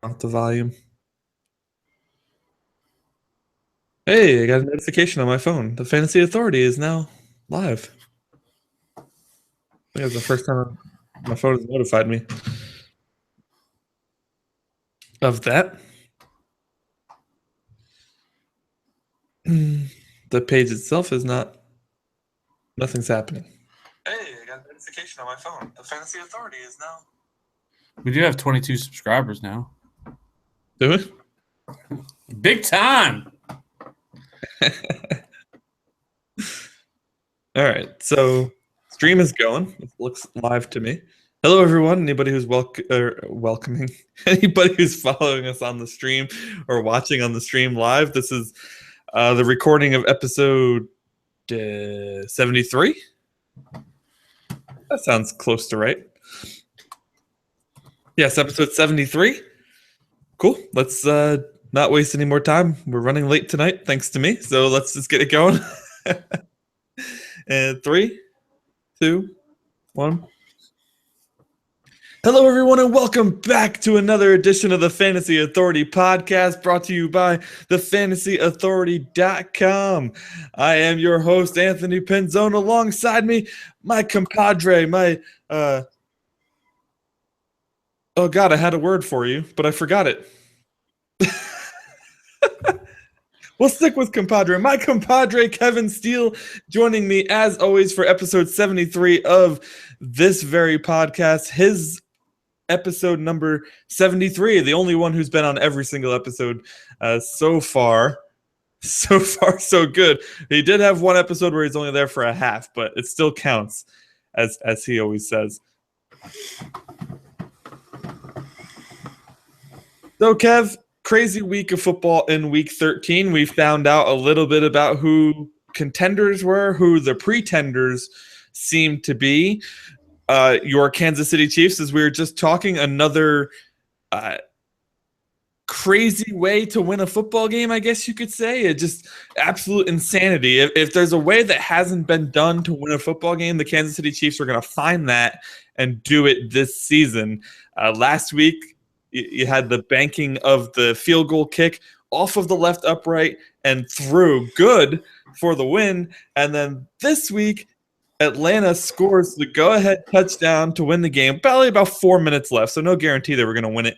Off the volume. Hey, I got a notification on my phone. The Fantasy Authority is now live. I think that's the first time my phone has notified me of that. The page itself is not. Nothing's happening. Hey, I got a notification on my phone. The Fantasy Authority is now. We do have 22 subscribers now. Do we? Big time. All right, so stream is going. It looks live to me. Hello, everyone. Anybody who's welcoming, anybody who's following us on the stream or watching on the stream live. This is the recording of episode 73. That sounds close to right. Yes, episode 73. Cool. Let's not waste any more time. We're running late tonight, thanks to me. So let's just get it going. And 3, 2, 1. Hello, everyone, and welcome back to another edition of the Fantasy Authority Podcast, brought to you by thefantasyauthority.com. I am your host, Anthony Penzone. Alongside me, my compadre, oh God, I had a word for you, but I forgot it. We'll stick with compadre. My compadre, Kevin Steele, joining me as always for episode 73 of this very podcast. His episode number 73, the only one who's been on every single episode so far. So far, so good. He did have one episode where he's only there for a half, but it still counts, as he always says. So, Kev, crazy week of football in week 13. We found out a little bit about who contenders were, who the pretenders seemed to be. Your Kansas City Chiefs, as we were just talking, another crazy way to win a football game, I guess you could say. It just absolute insanity. If there's a way that hasn't been done to win a football game, the Kansas City Chiefs are going to find that and do it this season. Last week, you had the banking of the field goal kick off of the left upright and through good for the win. And then this week, Atlanta scores the go-ahead touchdown to win the game. Probably about 4 minutes left, so no guarantee that we're going to win it.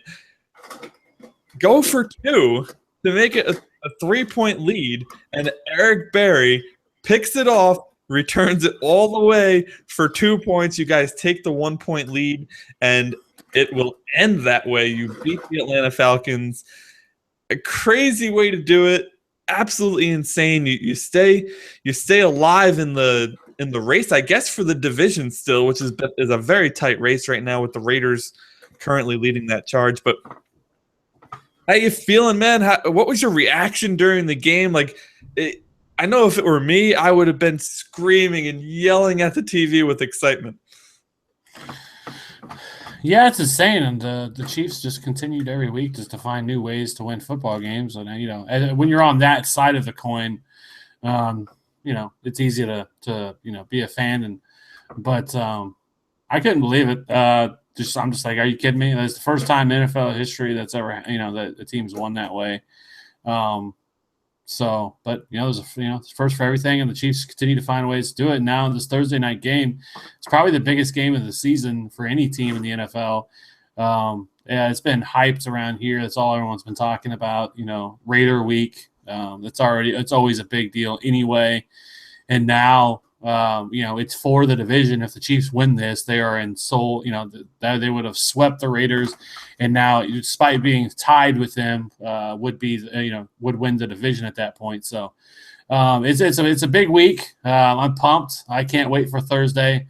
Go for 2 to make it a 3-point lead, and Eric Berry picks it off, returns it all the way for 2 points. You guys take the 1-point lead, and it will end that way. You beat the Atlanta Falcons. A crazy way to do it. Absolutely insane. You stay alive in the race, I guess, for the division still, which is a very tight race right now with the Raiders currently leading that charge. But how you feeling, man? What was your reaction during the game? I know if it were me, I would have been screaming and yelling at the TV with excitement. Yeah, it's insane, and the Chiefs just continued every week just to find new ways to win football games. And when you're on that side of the coin, it's easy to be a fan. But I couldn't believe it. I'm just like, are you kidding me? That's the first time in NFL history that's ever that the team's won that way. It's first for everything, and the Chiefs continue to find ways to do it. Now, this Thursday night game, it's probably the biggest game of the season for any team in the NFL. It's been hyped around here. That's all everyone's been talking about. Raider week. It's always a big deal anyway. And now, it's for the division. If the Chiefs win this, they are in sole. They would have swept the Raiders, and now, despite being tied with them, would win the division at that point. So, it's a big week. I'm pumped. I can't wait for Thursday.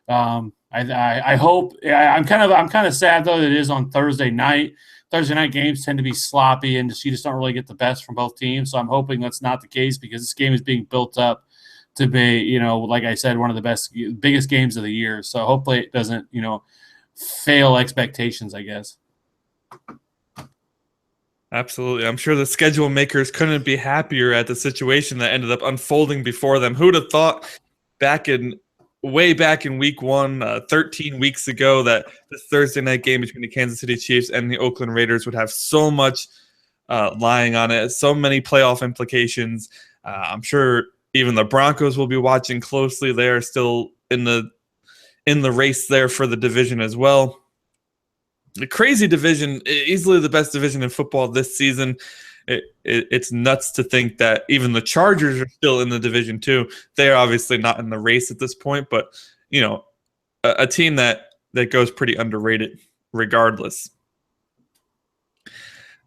I hope. I'm kind of sad though that it is on Thursday night. Thursday night games tend to be sloppy, and you just don't really get the best from both teams. So I'm hoping that's not the case, because this game is being built up to be, like I said, one of the biggest games of the year. So hopefully it doesn't, fail expectations, I guess. Absolutely. I'm sure the schedule makers couldn't be happier at the situation that ended up unfolding before them. Who'd have thought back in way back in week 1, 13 weeks ago, that the Thursday night game between the Kansas City Chiefs and the Oakland Raiders would have so much lying on it, so many playoff implications. I'm sure even the Broncos will be watching closely. They are still in the race there for the division as well. The crazy division, easily the best division in football this season. It's nuts to think that even the Chargers are still in the division too. They are obviously not in the race at this point, but a team that goes pretty underrated regardless.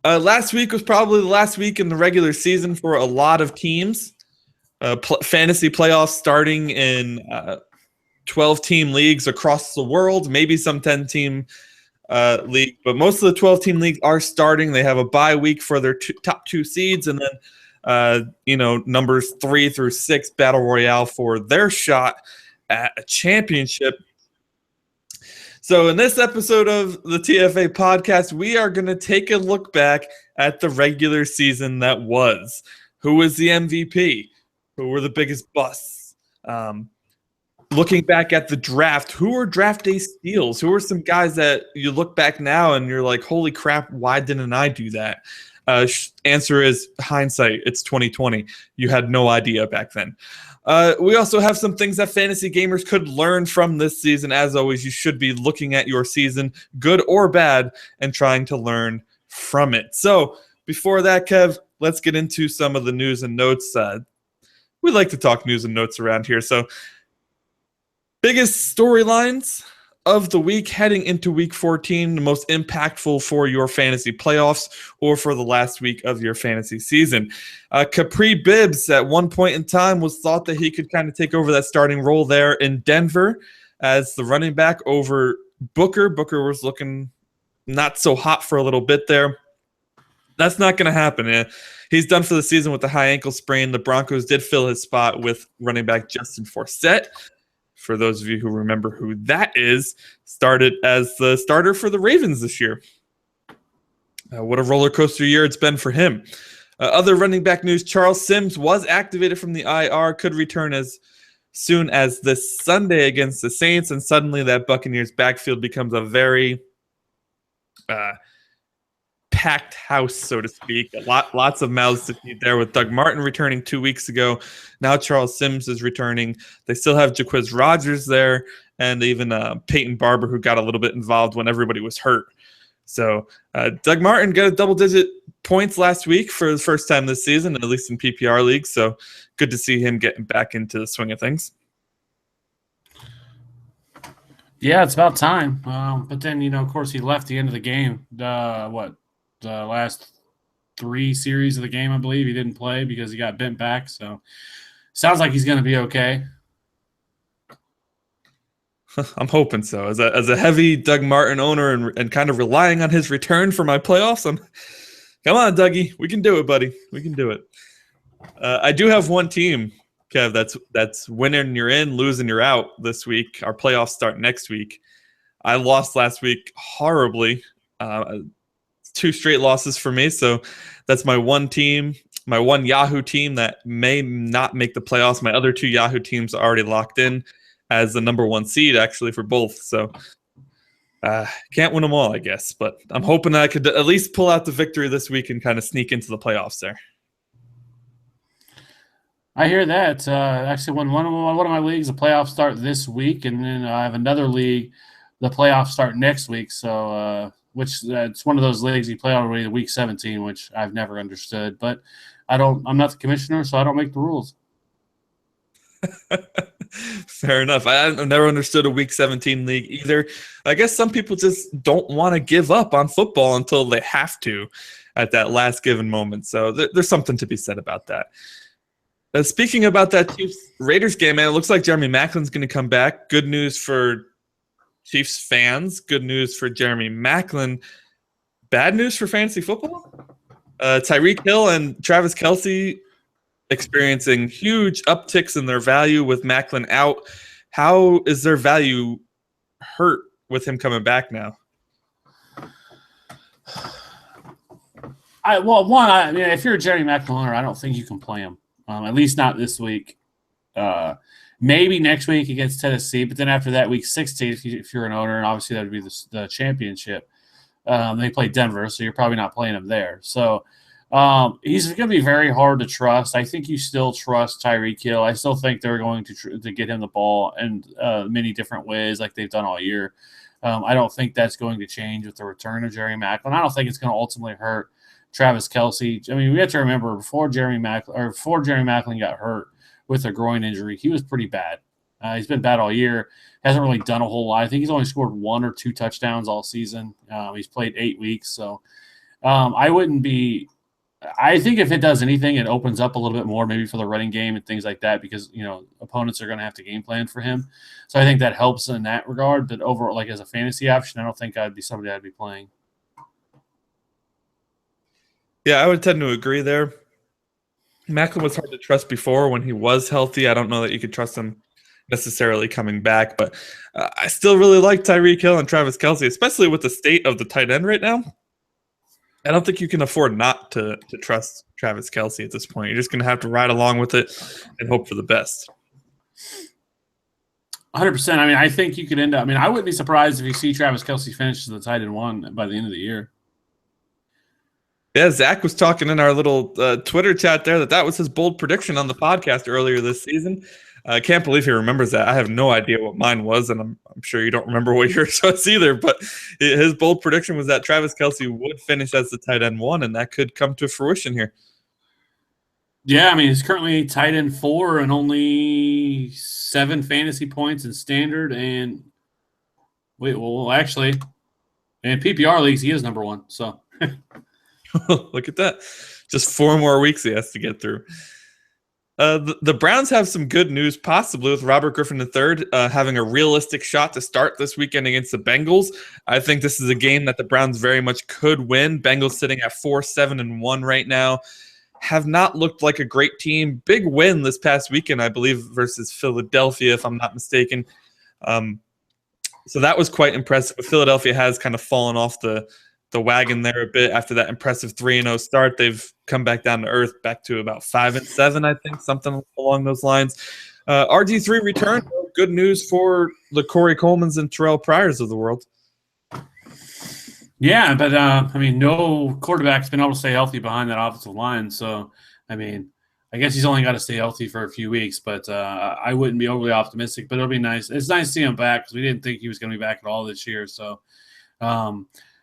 Last week was probably the last week in the regular season for a lot of teams. Fantasy playoffs starting in 12-team leagues across the world, maybe some 10-team league, but most of the 12-team leagues are starting. They have a bye week for their top 2 seeds, and then numbers 3 through 6 battle royale for their shot at a championship. So in this episode of the TFA podcast, we are going to take a look back at the regular season that was. Who was the MVP? Who were the biggest busts? Looking back at the draft, who were draft day steals? Who are some guys that you look back now and you're like, holy crap, why didn't I do that? Answer is hindsight. It's 2020. You had no idea back then. We also have some things that fantasy gamers could learn from this season. As always, you should be looking at your season, good or bad, and trying to learn from it. So before that, Kev, let's get into some of the news and notes. We like to talk news and notes around here. So biggest storylines of the week heading into week 14, the most impactful for your fantasy playoffs or for the last week of your fantasy season. Capri Bibbs at one point in time was thought that he could kind of take over that starting role there in Denver as the running back over Booker. Booker was looking not so hot for a little bit there. That's not going to happen. He's done for the season with the high ankle sprain. The Broncos did fill his spot with running back Justin Forsett. For those of you who remember who that is, started as the starter for the Ravens this year. What a roller coaster year it's been for him. Other running back news, Charles Sims was activated from the IR, could return as soon as this Sunday against the Saints, and suddenly that Buccaneers backfield becomes a very packed house, so to speak. Lots of mouths to feed there, with Doug Martin returning 2 weeks ago. Now Charles Sims is returning. They still have Jaquiz Rodgers there, and even Peyton Barber, who got a little bit involved when everybody was hurt. So Doug Martin got a double-digit points last week for the first time this season, at least in PPR leagues. So good to see him getting back into the swing of things. Yeah, it's about time. But then, of course, he left the end of the game. The last 3 series of the game, I believe, he didn't play because he got bent back. So sounds like he's going to be okay. I'm hoping so. As a heavy Doug Martin owner and kind of relying on his return for my playoffs, come on, Dougie. We can do it, buddy. We can do it. I do have one team, Kev, that's winning you're in, losing you're out this week. Our playoffs start next week. I lost last week horribly. 2 straight losses for me. So that's my one team, my one Yahoo team that may not make the playoffs. My other 2 Yahoo teams are already locked in as the number 1 seed, actually, for both. So can't win them all, I guess. But I'm hoping that I could at least pull out the victory this week and kind of sneak into the playoffs there. I hear that. Actually, when one of my leagues, the playoffs start this week, and then I have another league, the playoffs start next week. So it's one of those leagues you play already the week 17, which I've never understood. But I'm not the commissioner, so I don't make the rules. Fair enough. I've never understood a week 17 league either. I guess some people just don't want to give up on football until they have to at that last given moment. So there's something to be said about that. Speaking about that Chiefs-Raiders game, man, it looks like Jeremy Maclin's going to come back. Good news for Chiefs fans. Good news for Jeremy Maclin. Bad news for fantasy football? Tyreek Hill and Travis Kelce experiencing huge upticks in their value with Maclin out. How is their value hurt with him coming back now? If you're a Jeremy Maclin owner, I don't think you can play him. At least not this week. Maybe next week against Tennessee, but then after that, week 16, if you're an owner, and obviously that would be the championship. They play Denver, so you're probably not playing him there. So he's going to be very hard to trust. I think you still trust Tyreek Hill. I still think they're going to get him the ball in many different ways like they've done all year. I don't think that's going to change with the return of Jerry Maclin. I don't think it's going to ultimately hurt Travis Kelce. I mean, we have to remember before Jerry Maclin got hurt with a groin injury, he was pretty bad. He's been bad all year. Hasn't really done a whole lot. I think he's only scored 1 or 2 touchdowns all season. He's played 8 weeks. So I wouldn't be – I think if it does anything, it opens up a little bit more maybe for the running game and things like that because, opponents are going to have to game plan for him. So I think that helps in that regard. But overall, like as a fantasy option, I don't think I'd be somebody I'd be playing. Yeah, I would tend to agree there. Maclin was hard to trust before when he was healthy. I don't know that you could trust him necessarily coming back, but I still really like Tyreek Hill and Travis Kelce, especially with the state of the tight end right now. I don't think you can afford not to trust Travis Kelce at this point. You're just going to have to ride along with it and hope for the best. 100%. I mean, I think you could end up – I mean, I wouldn't be surprised if you see Travis Kelce finish as the tight end 1 by the end of the year. Yeah, Zach was talking in our little Twitter chat there that was his bold prediction on the podcast earlier this season. I can't believe he remembers that. I have no idea what mine was, and I'm sure you don't remember what yours was either. But his bold prediction was that Travis Kelce would finish as the tight end 1, and that could come to fruition here. Yeah, I mean, he's currently tight end 4 and only 7 fantasy points in standard. And actually, in PPR leagues, he is number 1. So look at that. Just 4 more weeks he has to get through. The Browns have some good news, possibly with Robert Griffin III having a realistic shot to start this weekend against the Bengals. I think this is a game that the Browns very much could win. Bengals sitting at 4-7-1 right now. Have not looked like a great team. Big win this past weekend, I believe, versus Philadelphia, if I'm not mistaken. So that was quite impressive. But Philadelphia has kind of fallen off the wagon there a bit after that impressive 3-0 start. They've come back down to earth, back to about 5-7, I think, something along those lines. RG3 returned. Good news for the Corey Colemans and Terrelle Pryors of the world. Yeah, but I mean, no quarterback's been able to stay healthy behind that offensive line. So, I mean, I guess he's only got to stay healthy for a few weeks, but I wouldn't be overly optimistic. But it'll be nice. It's nice to see him back because we didn't think he was going to be back at all this year. So,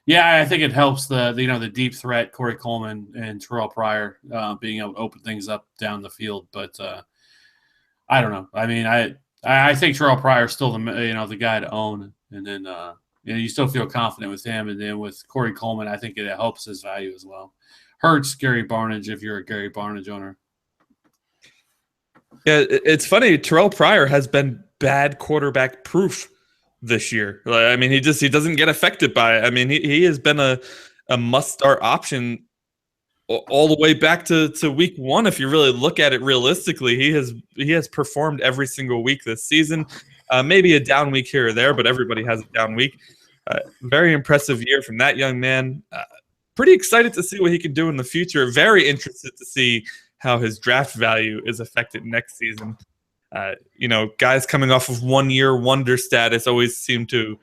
yeah, I think it helps the deep threat Corey Coleman and Terrelle Pryor being able to open things up down the field. But I don't know. I mean, I think Terrelle Pryor is still the guy to own, and then you still feel confident with him. And then with Corey Coleman, I think it helps his value as well. Hurts Gary Barnidge if you're a Gary Barnidge owner. Yeah, it's funny. Terrelle Pryor has been bad quarterback proof this year. I mean, he doesn't get affected by it. I mean, he has been a must-start option all the way back to week 1. If you really look at it realistically, he has performed every single week this season. Maybe a down week here or there, but everybody has a down week. Very impressive year from that young man. Pretty excited to see what he can do in the future. Very interested to see how his draft value is affected next season. Guys coming off of 1-year wonder status always seem to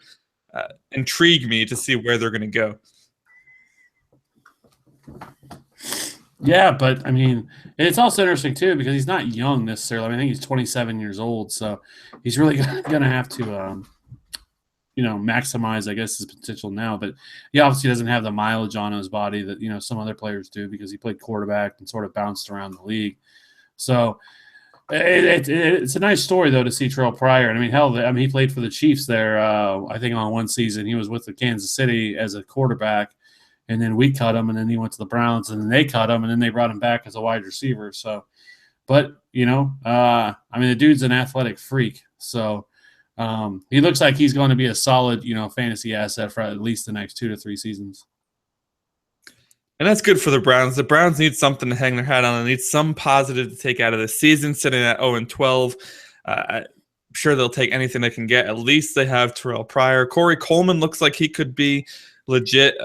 intrigue me to see where they're going to go. Yeah, but I mean, it's also interesting too because he's not young necessarily. I think he's 27 years old, so he's really going to have to, maximize, I guess, his potential now. But he obviously doesn't have the mileage on his body that some other players do because he played quarterback and sort of bounced around the league. So it's a nice story though to see Terrelle Pryor. And I mean, he played for the Chiefs there. I think on one season he was with the Kansas City as a quarterback. And then we cut him, and then he went to the Browns, and then they cut him, and then they brought him back as a wide receiver. So, but, I mean, the dude's an athletic freak. So he looks like he's going to be a solid, fantasy asset for at least the next 2 to 3 seasons. And that's good for the Browns. The Browns need something to hang their hat on. They need some positive to take out of this season, sitting at 0-12. I'm sure they'll take anything they can get. At least they have Terrelle Pryor. Corey Coleman looks like he could be legit,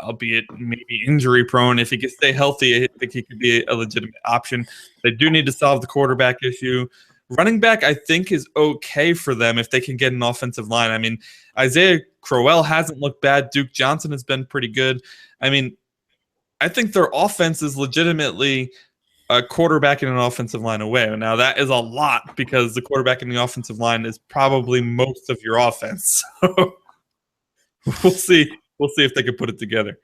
albeit maybe injury prone. If he can stay healthy, I think he could be a legitimate option. They do need to solve the quarterback issue. Running back, I think, is okay for them if they can get an offensive line. I mean, Isaiah Crowell hasn't looked bad. Duke Johnson has been pretty good. I mean, I think their offense is legitimately a quarterback and an offensive line away. Now, that is a lot because the quarterback and the offensive line is probably most of your offense. So we'll see. We'll see if they can put it together.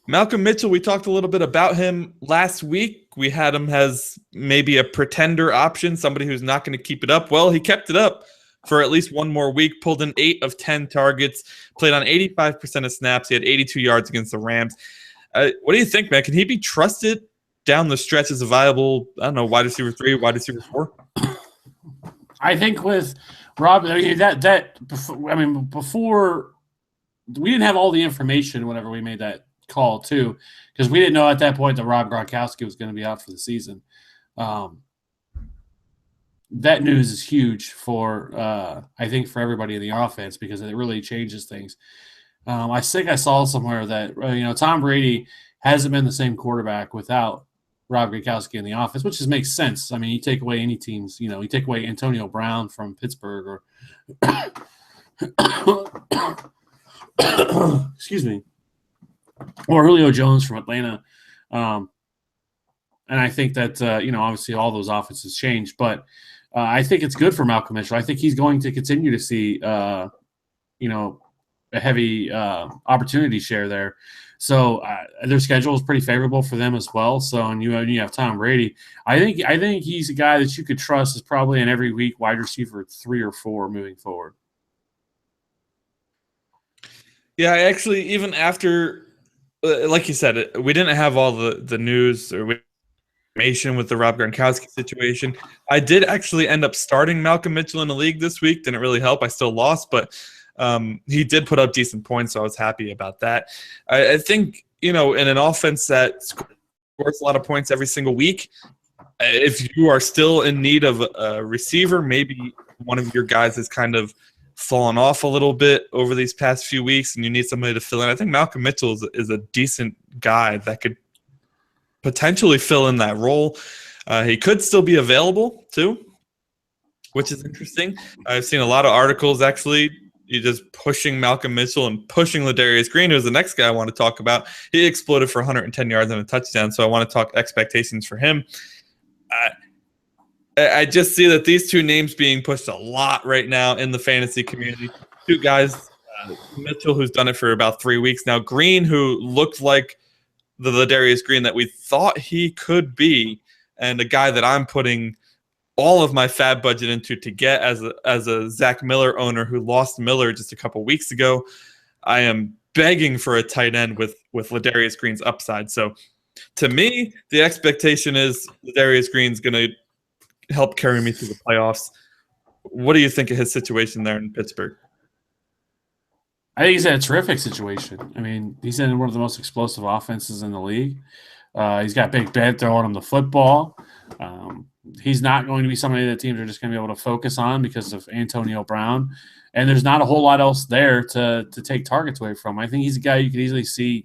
Malcolm Mitchell, we talked a little bit about him last week. We had him as maybe a pretender option, somebody who's not going to keep it up. Well, he kept it up for at least one more week, pulled in 8 of 10 targets, played on 85% of snaps. He had 82 yards against the Rams. What do you think, man? Can he be trusted down the stretch as a viable, I don't know, wide receiver 3, wide receiver 4? I think with Rob, before we didn't have all the information whenever we made that call too, because we didn't know at that point that Rob Gronkowski was going to be out for the season. That news is huge for I think for everybody in the offense because it really changes things. I think I saw somewhere that Tom Brady hasn't been the same quarterback without Rob Gronkowski in the offense, which just makes sense. I mean, you take away any teams, you take away Antonio Brown from Pittsburgh or excuse me, or Julio Jones from Atlanta. And I think that, obviously all those offenses change, but I think it's good for Malcolm Mitchell. I think he's going to continue to see, a heavy opportunity share there. So their schedule is pretty favorable for them as well. So, and you have Tom Brady. I think he's a guy that you could trust is probably an every week wide receiver 3 or 4 moving forward. Yeah, actually, even after, like you said, we didn't have all the news or information with the Rob Gronkowski situation. I did actually end up starting Malcolm Mitchell in the league this week. Didn't really help. I still lost, but he did put up decent points, so I was happy about that. I think, in an offense that scores a lot of points every single week, if you are still in need of a receiver, maybe one of your guys has kind of fallen off a little bit over these past few weeks and you need somebody to fill in, I think Malcolm Mitchell is a decent guy that could potentially fill in that role. He could still be available too, which is interesting. I've seen a lot of articles actually just pushing Malcolm Mitchell and pushing Ladarius Green, who's the next guy I want to talk about. He exploded for 110 yards and a touchdown, so I want to talk expectations for him. I just see that these two names being pushed a lot right now in the fantasy community. Two guys, Mitchell, who's done it for about 3 weeks now, Green, who looked like the Ladarius Green that we thought he could be, and a guy that I'm putting all of my fab budget into to get as a Zach Miller owner who lost Miller just a couple weeks ago. I am begging for a tight end with Ladarius Green's upside. So to me, the expectation is Ladarius Green's going to help carry me through the playoffs. What do you think of his situation there in Pittsburgh? I think he's in a terrific situation. I mean, he's in one of the most explosive offenses in the league. He's got Big Ben throwing him the football. He's not going to be somebody that teams are just going to be able to focus on because of Antonio Brown. And there's not a whole lot else there to take targets away from. I think he's a guy you could easily see,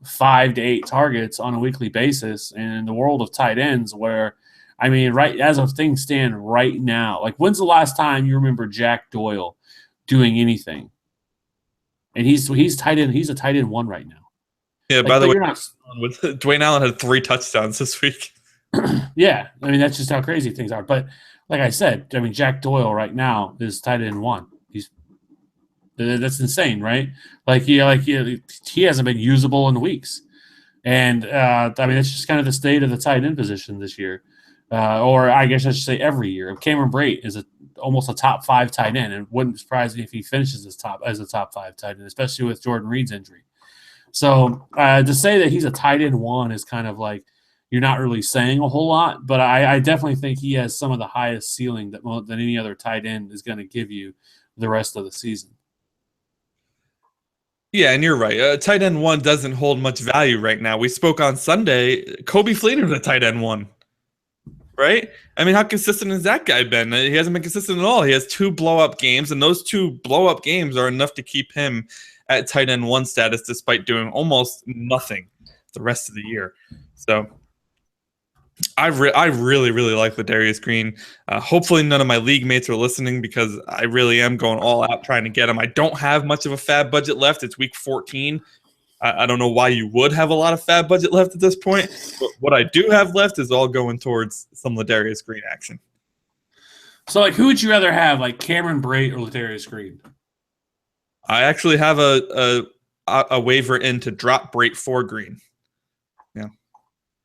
5 to 8 targets on a weekly basis. And in the world of tight ends where, I mean, right as of things stand right now, like when's the last time you remember Jack Doyle doing anything? And he's tight end. He's a tight end 1 right now. Yeah, by the way, Dwayne Allen had 3 touchdowns this week. Yeah, I mean, that's just how crazy things are. But like I said, I mean, Jack Doyle right now is tight end 1. That's insane, right? He hasn't been usable in weeks. And, I mean, it's just kind of the state of the tight end position this year. Or I guess I should say every year. Cameron Brate is almost a top 5 tight end, and it wouldn't surprise me if he finishes as a top 5 tight end, especially with Jordan Reed's injury. So to say that he's a tight end 1 is kind of like you're not really saying a whole lot, but I definitely think he has some of the highest ceiling than any other tight end is going to give you the rest of the season. Yeah, and you're right. Tight end 1 doesn't hold much value right now. We spoke on Sunday. Kobe Fleener's a tight end 1. Right? I mean, how consistent has that guy been? He hasn't been consistent at all. He has 2 blow-up games, and those 2 blow-up games are enough to keep him at tight end 1 status despite doing almost nothing the rest of the year. So I really, really like Ladarius Green. Hopefully none of my league mates are listening because I really am going all out trying to get him. I don't have much of a fab budget left. It's week 14. I don't know why you would have a lot of fab budget left at this point, but what I do have left is all going towards some Ladarius Green action. So, like, who would you rather have, like Cameron Brate or Ladarius Green? I actually have a waiver in to drop Brate for Green. Yeah.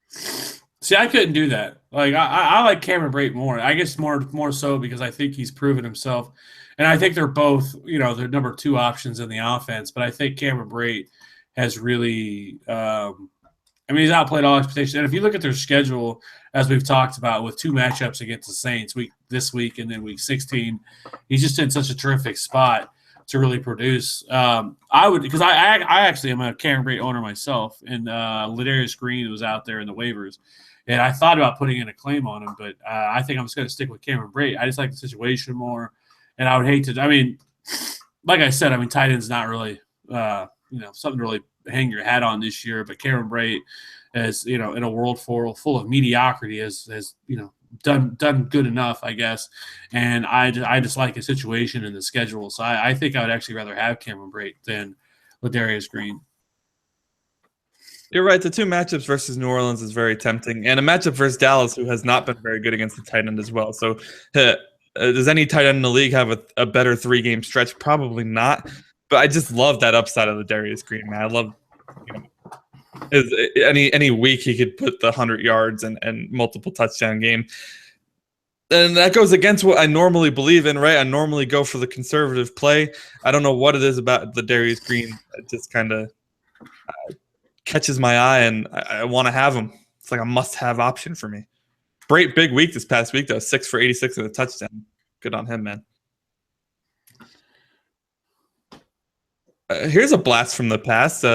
See, I couldn't do that. Like, I like Cameron Brate more. I guess more so because I think he's proven himself, and I think they're both, they're number 2 options in the offense. But I think Cameron Brate has really, he's outplayed all expectations. And if you look at their schedule, as we've talked about, with 2 matchups against the Saints, this week and then week 16, he's just in such a terrific spot to really produce. I would, because I actually am a Cameron Brate owner myself, and Ladarius Green was out there in the waivers, and I thought about putting in a claim on him, but I think I'm just going to stick with Cameron Brate. I just like the situation more, and I would hate to. I mean, like I said, tight end's not really something to really hang your hat on this year, but Cameron Brate, as in a world full of mediocrity, has done good enough, I guess. And I just like his situation in the schedule. So I think I would actually rather have Cameron Brate than Ladarius Green. You're right. The 2 matchups versus New Orleans is very tempting, and a matchup versus Dallas, who has not been very good against the tight end as well. So does any tight end in the league have a better 3-game stretch? Probably not. But I just love that upside of Ladarius Green, man. I love any week he could put the 100 yards and multiple touchdown game. And that goes against what I normally believe in, right? I normally go for the conservative play. I don't know what it is about Ladarius Green. It just kind of catches my eye, and I want to have him. It's like a must-have option for me. Great big week this past week, though. 6 for 86 and a touchdown. Good on him, man. Here's a blast from the past.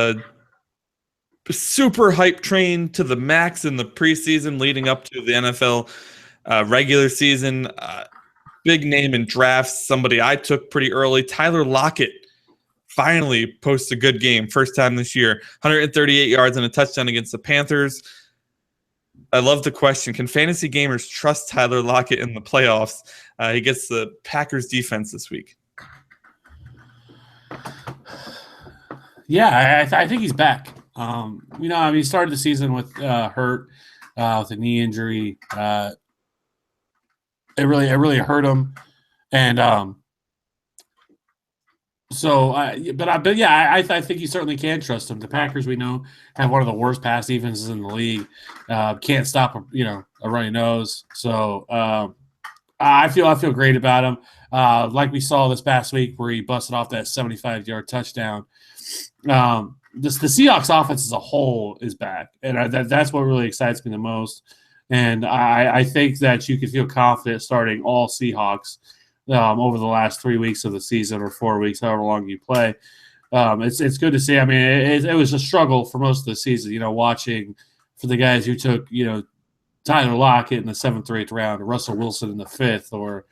Super hype train to the max in the preseason leading up to the NFL regular season. Big name in drafts. Somebody I took pretty early. Tyler Lockett finally posts a good game. First time this year. 138 yards and a touchdown against the Panthers. I love the question. Can fantasy gamers trust Tyler Lockett in the playoffs? He gets the Packers defense this week. Yeah, I think he's back. He started the season with hurt with a knee injury. It really hurt him, and I think you certainly can trust him. The Packers, we know, have one of the worst pass defenses in the league. Can't stop a runny nose. So I feel great about him. Like we saw this past week where he busted off that 75-yard touchdown. The Seahawks offense as a whole is back, and that's what really excites me the most. And I think that you can feel confident starting all Seahawks over the last 3 weeks of the season, or 4 weeks, however long you play. It's good to see. It was a struggle for most of the season, watching for the guys who took, Tyler Lockett in the 7th or 8th round, or Russell Wilson in the 5th, or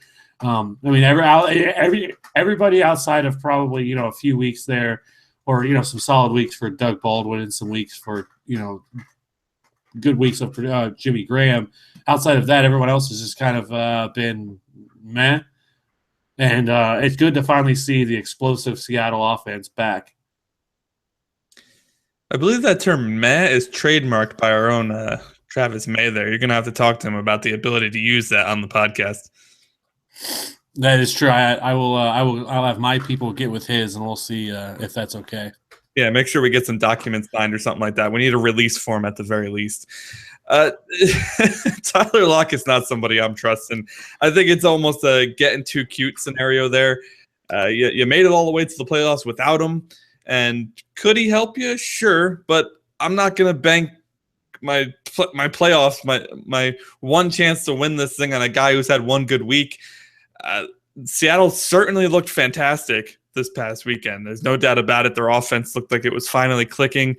everybody outside of probably, a few weeks there, or, some solid weeks for Doug Baldwin and some weeks for, good weeks of Jimmy Graham. Outside of that, everyone else has just kind of been meh. And it's good to finally see the explosive Seattle offense back. I believe that term meh is trademarked by our own Travis May there. You're going to have to talk to him about the ability to use that on the podcast. That is true. I'll have my people get with his, and we'll see if that's okay. Yeah, make sure we get some documents signed or something like that. We need a release form at the very least. Tyler Lockett's not somebody I'm trusting. I think it's almost a getting too cute scenario there. You made it all the way to the playoffs without him, and could he help you? Sure, but I'm not going to bank my playoffs, my one chance to win this thing on a guy who's had one good week. Seattle certainly looked fantastic this past weekend. There's no doubt about it. Their offense looked like it was finally clicking,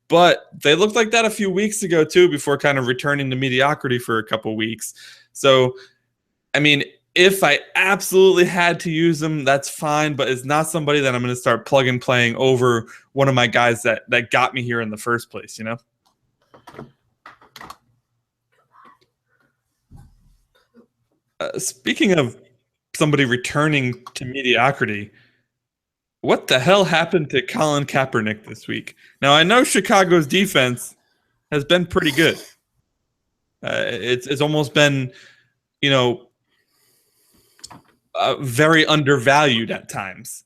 but they looked like that a few weeks ago too, before kind of returning to mediocrity for a couple weeks. So, if I absolutely had to use them, that's fine, but it's not somebody that I'm going to start plug and playing over one of my guys that got me here in the first place, Speaking of somebody returning to mediocrity, what the hell happened to Colin Kaepernick this week? Now, I know Chicago's defense has been pretty good. It's almost been, very undervalued at times.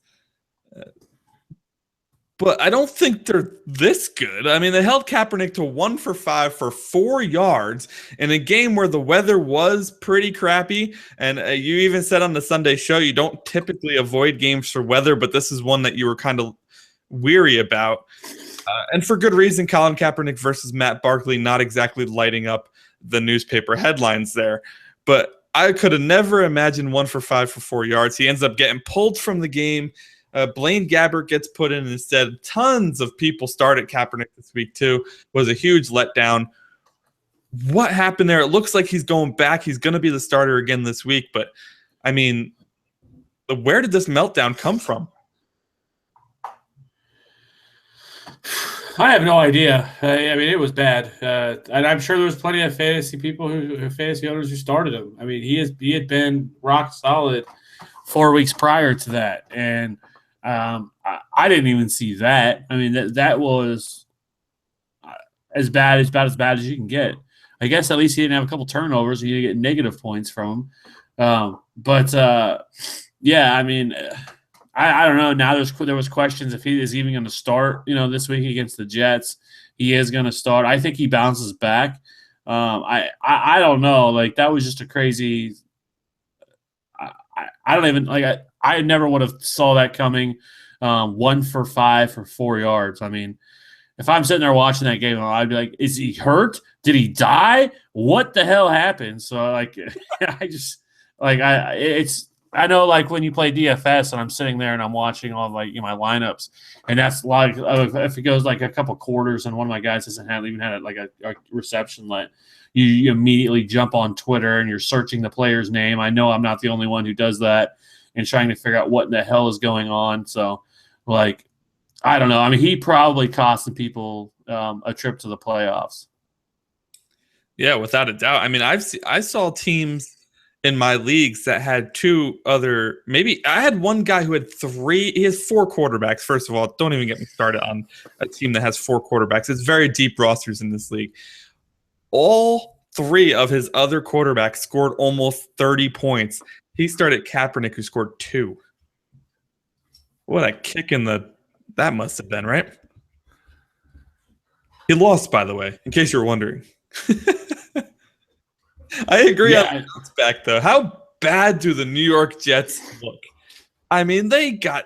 But I don't think they're this good. I mean, they held Kaepernick to 1 for 5 for 4 yards in a game where the weather was pretty crappy. And you even said on the Sunday show you don't typically avoid games for weather, but this is one that you were kind of weary about. And for good reason. Colin Kaepernick versus Matt Barkley, not exactly lighting up the newspaper headlines there. But I could have never imagined 1 for 5 for 4 yards. He ends up getting pulled from the game. Blaine Gabbert gets put in instead. Tons of people started Kaepernick this week too. Was a huge letdown. What happened there? It looks like he's going back. He's going to be the starter again this week. But, I mean, where did this meltdown come from? I have no idea. I mean, it was bad. And I'm sure there was plenty of fantasy owners who started him. I mean, he had been rock solid 4 weeks prior to that. And I didn't even see that. I mean, that was as bad as you can get. I guess at least he didn't have a couple turnovers. And you didn't get negative points from him. Yeah, I mean, I don't know. Now there was questions if he is even going to start. This week against the Jets, he is going to start. I think he bounces back. I don't know. Like, that was just a crazy. I don't even like. I never would have saw that coming. 1 for 5 for 4 yards. I mean, if I'm sitting there watching that game, I'd be like, "Is he hurt? Did he die? What the hell happened?" So like, I know, like, when you play DFS and I'm sitting there and I'm watching all my lineups, and that's like if it goes like a couple quarters and one of my guys hasn't even had like a reception, like you immediately jump on Twitter and you're searching the player's name. I know I'm not the only one who does that and trying to figure out what in the hell is going on. So, like, I don't know. I mean, he probably cost some people a trip to the playoffs. Yeah, without a doubt. I mean, I saw teams in my leagues that had maybe I had one guy who had 3. He has 4 quarterbacks. First of all, don't even get me started on a team that has 4 quarterbacks. It's very deep rosters in this league. All 3 of his other quarterbacks scored almost 30 points. He started Kaepernick, who scored 2. What a kick that must have been, right? He lost, by the way, in case you were wondering. I agree on the back, though. How bad do the New York Jets look? I mean, they got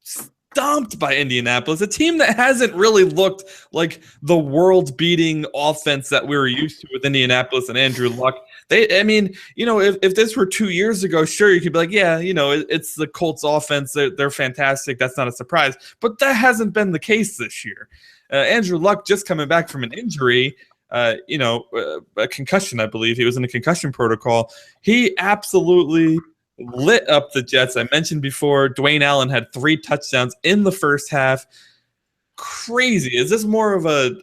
stomped by Indianapolis, a team that hasn't really looked like the world-beating offense that we were used to with Indianapolis and Andrew Luck. If this were 2 years ago, sure, you could be like, yeah, it's the Colts offense. They're fantastic. That's not a surprise. But that hasn't been the case this year. Andrew Luck just coming back from an injury, a concussion, I believe. He was in a concussion protocol. He absolutely lit up the Jets. I mentioned before, Dwayne Allen had 3 touchdowns in the first half. Crazy. Is this more of a,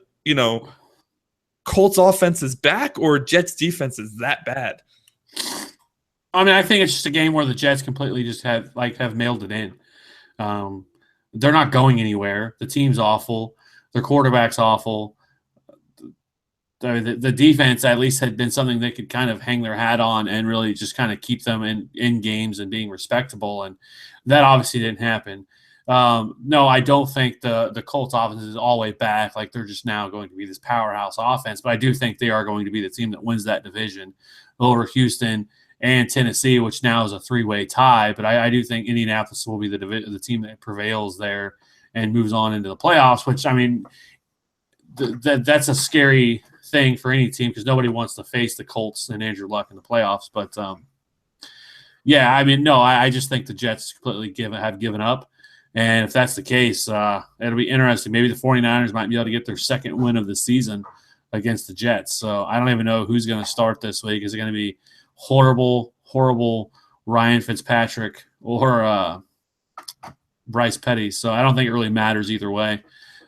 Colts offense is back or Jets defense is that bad? I mean, I think it's just a game where the Jets completely just have mailed it in. They're not going anywhere. The team's awful. Their quarterback's awful. The defense at least had been something they could kind of hang their hat on and really just kind of keep them in games and being respectable. And that obviously didn't happen. No, I don't think the Colts offense is all the way back. Like, they're just now going to be this powerhouse offense. But I do think they are going to be the team that wins that division over Houston and Tennessee, which now is a 3-way tie. But I do think Indianapolis will be the team that prevails there and moves on into the playoffs, which, I mean, that's a scary thing for any team because nobody wants to face the Colts and Andrew Luck in the playoffs. But, yeah, I mean, no, I just think the Jets completely have given up. And if that's the case, it'll be interesting. Maybe the 49ers might be able to get their second win of the season against the Jets. So I don't even know who's going to start this week. Is it going to be horrible Ryan Fitzpatrick or Bryce Petty? So I don't think it really matters either way.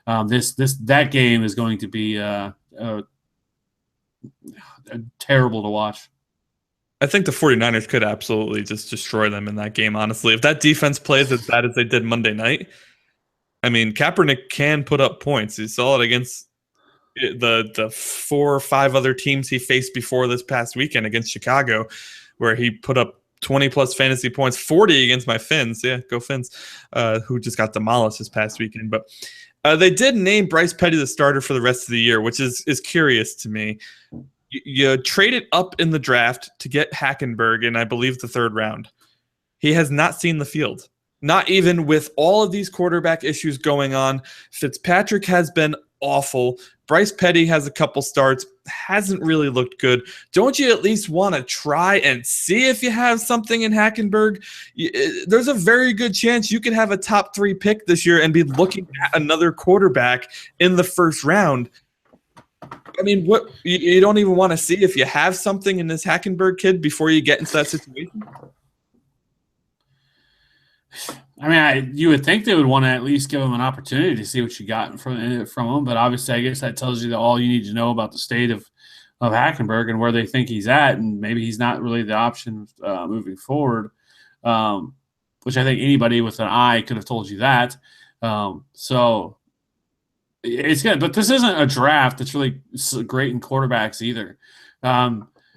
That game is going to be terrible to watch. I think the 49ers could absolutely just destroy them in that game, honestly. If that defense plays as bad as they did Monday night, I mean, Kaepernick can put up points. You saw it against the 4 or 5 other teams he faced before this past weekend against Chicago, where he put up 20-plus fantasy points, 40 against my Finns. Yeah, go Finns, who just got demolished this past weekend. But they did name Bryce Petty the starter for the rest of the year, which is curious to me. You traded up in the draft to get Hackenberg in, I believe, the 3rd round. He has not seen the field, not even with all of these quarterback issues going on. Fitzpatrick has been awful. Bryce Petty has a couple starts, hasn't really looked good. Don't you at least want to try and see if you have something in Hackenberg? There's a very good chance you could have a top 3 pick this year and be looking at another quarterback in the 1st round. I mean, what you don't even want to see if you have something in this Hackenberg kid before you get into that situation? I mean, you would think they would want to at least give him an opportunity to see what you got from him. But obviously, I guess that tells you that all you need to know about the state of Hackenberg and where they think he's at, and maybe he's not really the option moving forward, which I think anybody with an eye could have told you that. So it's good. But this isn't a draft that's really great in quarterbacks either.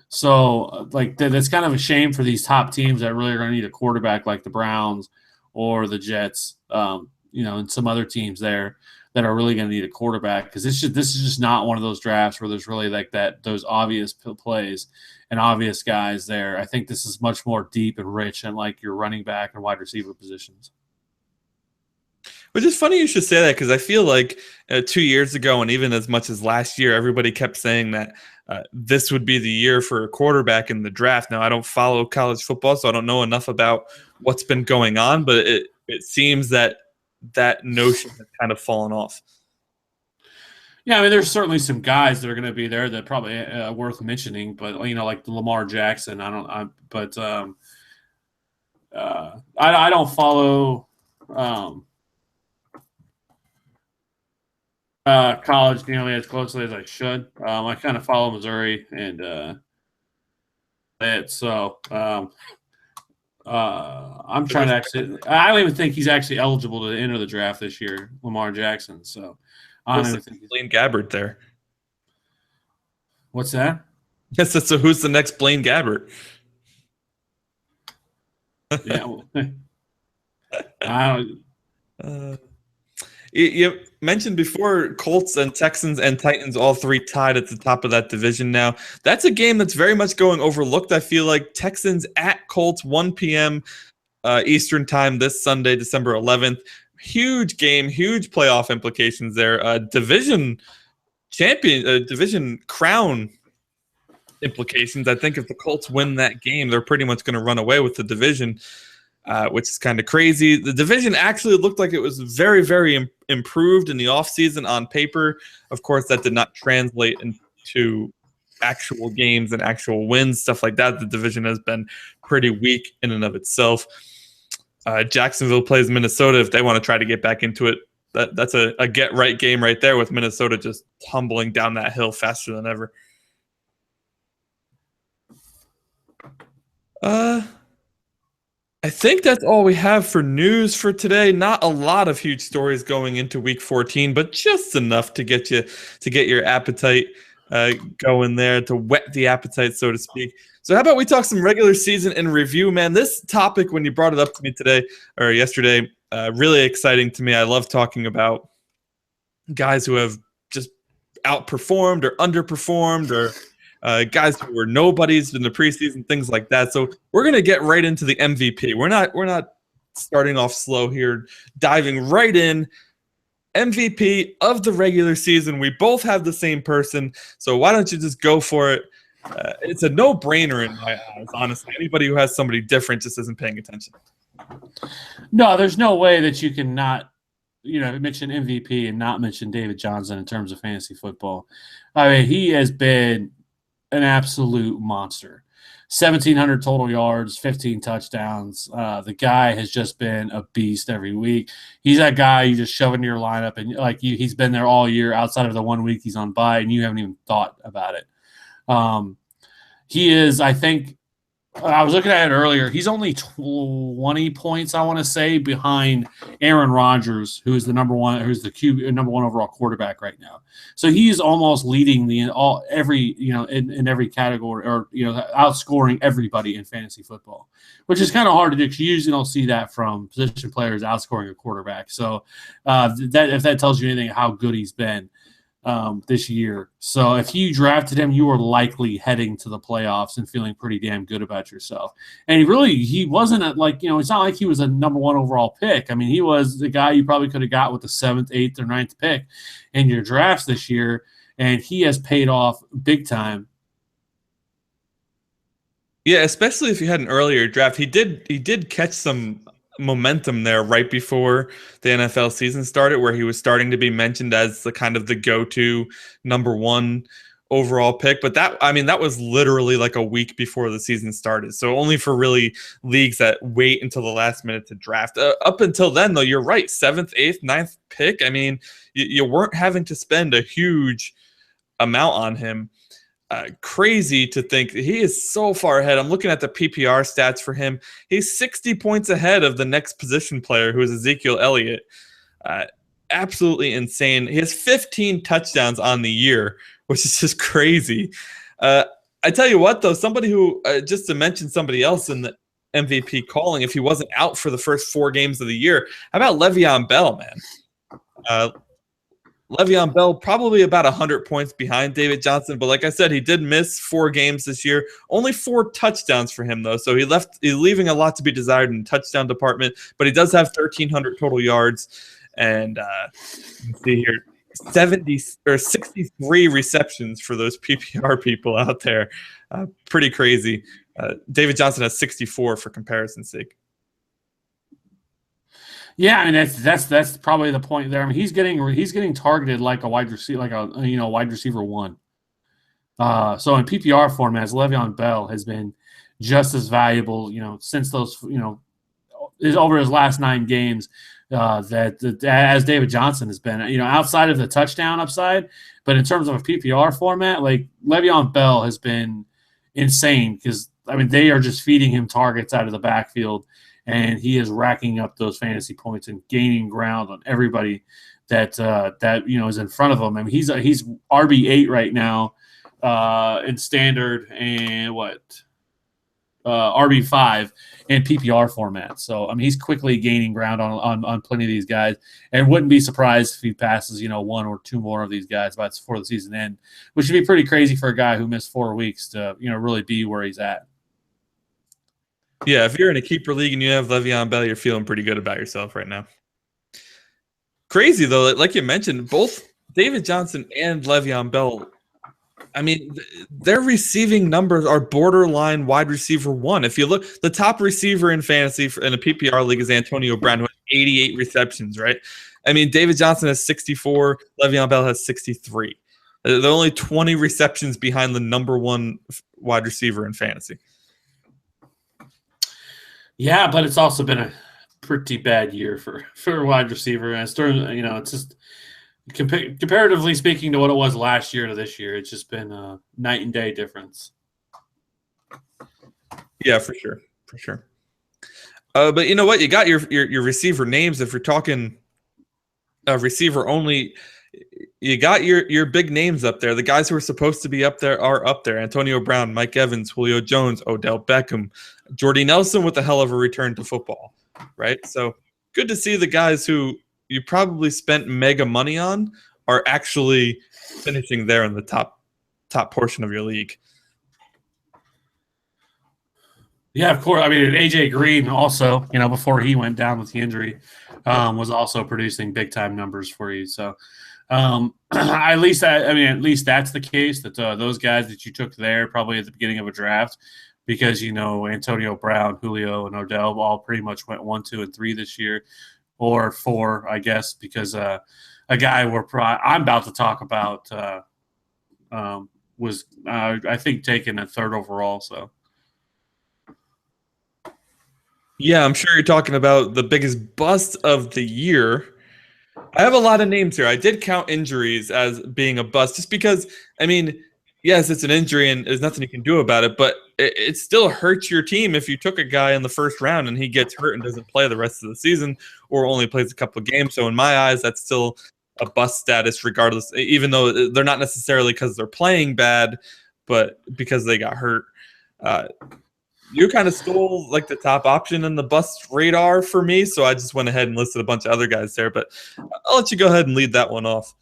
So that's kind of a shame for these top teams that really are going to need a quarterback like the Browns or the Jets, and some other teams there that are really going to need a quarterback, because this is just not one of those drafts where there's really those obvious plays and obvious guys there. I think this is much more deep and rich in like your running back and wide receiver positions. Which is funny you should say that, because I feel like 2 years ago and even as much as last year, everybody kept saying that this would be the year for a quarterback in the draft. Now, I don't follow college football, so I don't know enough about what's been going on, but it seems that notion has kind of fallen off. Yeah, I mean, there's certainly some guys that are going to be there that probably worth mentioning, but like the Lamar Jackson. I don't follow college nearly as closely as I should. I kind of follow Missouri and I'm trying to actually. I don't even think he's actually eligible to enter the draft this year, Lamar Jackson. So I don't even think Blaine Gabbert there. What's that? Yes. So who's the next Blaine Gabbert? Yeah. I don't. You mentioned before Colts and Texans and Titans, all 3 tied at the top of that division now. That's a game that's very much going overlooked. I feel like Texans at Colts, 1 p.m. Eastern time this Sunday, December 11th. Huge game, huge playoff implications there. Division crown implications. I think if the Colts win that game, they're pretty much going to run away with the division. Which is kind of crazy. The division actually looked like it was very, very improved in the offseason on paper. Of course, that did not translate into actual games and actual wins, stuff like that. The division has been pretty weak in and of itself. Jacksonville plays Minnesota if they want to try to get back into it. That's a get-right game right there, with Minnesota just tumbling down that hill faster than ever. I think that's all we have for news for today. Not a lot of huge stories going into Week 14, but just enough to get your appetite going there, to whet the appetite, so to speak. So how about we talk some regular season in review, man? This topic, when you brought it up to me today or yesterday, really exciting to me. I love talking about guys who have just outperformed or underperformed, or guys who were nobodies in the preseason, things like that. So we're going to get right into the MVP. We're not starting off slow here, diving right in. MVP of the regular season. We both have the same person, so why don't you just go for it? It's a no-brainer in my eyes, honestly. Anybody who has somebody different just isn't paying attention. No, there's no way that you can not mention MVP and not mention David Johnson in terms of fantasy football. I mean, he has been an absolute monster. 1,700 total yards, 15 touchdowns. The guy has just been a beast every week. He's that guy you just shove into your lineup, and he's been there all year outside of the 1 week he's on bye, and you haven't even thought about it. He is, I think, I was looking at it earlier. He's only 20 points, I want to say, behind Aaron Rodgers, who is the number one overall quarterback right now. So he's almost leading in every category, or outscoring everybody in fantasy football, which is kind of hard to do because you usually don't see that from position players outscoring a quarterback. So if that tells you anything how good he's been this year. So if you drafted him, you were likely heading to the playoffs and feeling pretty damn good about yourself. And he wasn't it's not like he was a number one overall pick. I mean, he was the guy you probably could have got with the 7th, 8th, or 9th pick in your drafts this year. And he has paid off big time. Yeah, especially if you had an earlier draft. He did catch some momentum there right before the NFL season started, where he was starting to be mentioned as the kind of the go-to number one overall pick. But that was literally like a week before the season started. So only for really leagues that wait until the last minute to draft. Up until then, though, you're right. 7th, 8th, 9th pick. I mean, you weren't having to spend a huge amount on him. Crazy to think he is so far ahead. I'm looking at the PPR stats for him. He's 60 points ahead of the next position player, who is Ezekiel Elliott. Absolutely insane. He has 15 touchdowns on the year, which is just crazy. I tell you what, though, somebody who, just to mention somebody else in the MVP calling, if he wasn't out for the first 4 games of the year, how about Le'Veon Bell, man? Le'Veon Bell probably about 100 points behind David Johnson, but like I said, he did miss 4 games this year. Only 4 touchdowns for him, though, so he's leaving a lot to be desired in the touchdown department, but he does have 1,300 total yards, and let's see here, 63 receptions for those PPR people out there. Pretty crazy. David Johnson has 64 for comparison's sake. Yeah, and that's probably the point there. I mean, he's getting targeted like a wide receiver, wide receiver one. So in PPR formats, Le'Veon Bell has been just as valuable, since those, over his last 9 games, as David Johnson has been, outside of the touchdown upside, but in terms of a PPR format, like Le'Veon Bell has been insane because they are just feeding him targets out of the backfield. And he is racking up those fantasy points and gaining ground on everybody that is in front of him. I mean, he's RB8 right now in standard and RB5 in PPR format. So he's quickly gaining ground on plenty of these guys, and wouldn't be surprised if he passes 1 or 2 more of these guys before the season end, which would be pretty crazy for a guy who missed 4 weeks to really be where he's at. Yeah, if you're in a keeper league and you have Le'Veon Bell, you're feeling pretty good about yourself right now. Crazy, though, like you mentioned, both David Johnson and Le'Veon Bell, their receiving numbers are borderline wide receiver one. If you look, the top receiver in fantasy in a PPR league is Antonio Brown, who has 88 receptions, right? David Johnson has 64, Le'Veon Bell has 63. They're only 20 receptions behind the number one wide receiver in fantasy. Yeah, but it's also been a pretty bad year for a wide receiver. And it's just comparatively speaking to what it was last year to this year, it's just been a night and day difference. Yeah, for sure. But you know what? You got your receiver names. If you're talking receiver only, you got your big names up there. The guys who are supposed to be up there are up there. Antonio Brown, Mike Evans, Julio Jones, Odell Beckham, Jordy Nelson with a hell of a return to football, right? So good to see the guys who you probably spent mega money on are actually finishing there in the top portion of your league. Yeah, of course. AJ Green also, before he went down with the injury, was also producing big time numbers for you. So at least that's the case, that those guys that you took there probably at the beginning of a draft, because Antonio Brown, Julio, and Odell all pretty much went 1, 2, and 3 this year, or 4, I guess, because a guy I'm about to talk about was I think taken at 3rd overall. So. Yeah, I'm sure you're talking about the biggest bust of the year. I have a lot of names here. I did count injuries as being a bust just because, yes, it's an injury and there's nothing you can do about it, but it still hurts your team if you took a guy in the first round and he gets hurt and doesn't play the rest of the season or only plays a couple of games. So in my eyes, that's still a bust status regardless, even though they're not necessarily because they're playing bad, but because they got hurt. You kind of stole like the top option in the bust radar for me, so I just went ahead and listed a bunch of other guys there, but I'll let you go ahead and lead that one off.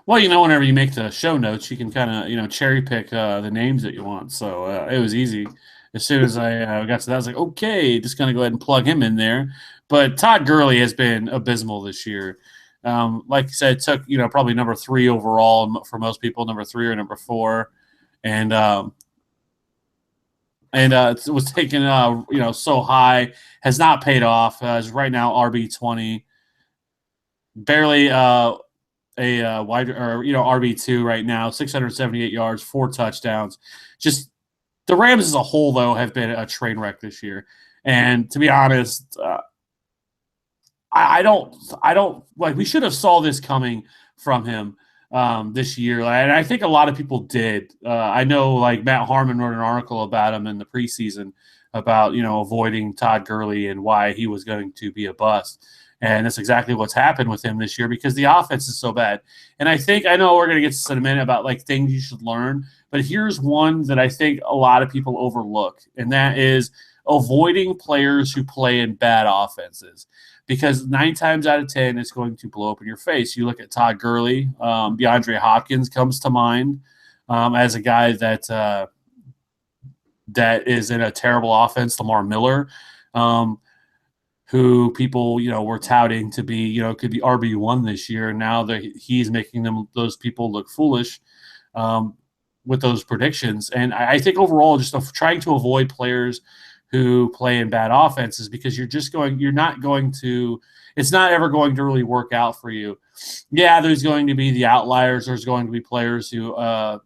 Well, whenever you make the show notes, you can kind of, cherry pick the names that you want. So it was easy. As soon as I got to that, I was like, okay, just going to go ahead and plug him in there. But Todd Gurley has been abysmal this year. Like you said, took, probably number 3 overall for most people, number 3 or number 4. And it was taken, so high, has not paid off. Is right now RB20, barely a wide or RB2 right now, 678 yards, 4 touchdowns. Just the Rams as a whole, though, have been a train wreck this year. And to be honest, I don't like. We should have saw this coming from him this year, and I think a lot of people did. I know, like Matt Harmon wrote an article about him in the preseason about avoiding Todd Gurley and why he was going to be a bust. And that's exactly what's happened with him this year because the offense is so bad. And I know we're going to get to this in a minute about like things you should learn, but here's one that I think a lot of people overlook, and that is avoiding players who play in bad offenses. Because 9 times out of 10, it's going to blow up in your face. You look at Todd Gurley, DeAndre Hopkins comes to mind as a guy that is in a terrible offense. Lamar Miller, who people were touting to be could be RB1 this year. And now that he's making those people look foolish with those predictions. And I think overall, just trying to avoid players who play in bad offenses because it's not ever going to really work out for you. Yeah, there's going to be the outliers. There's going to be players who are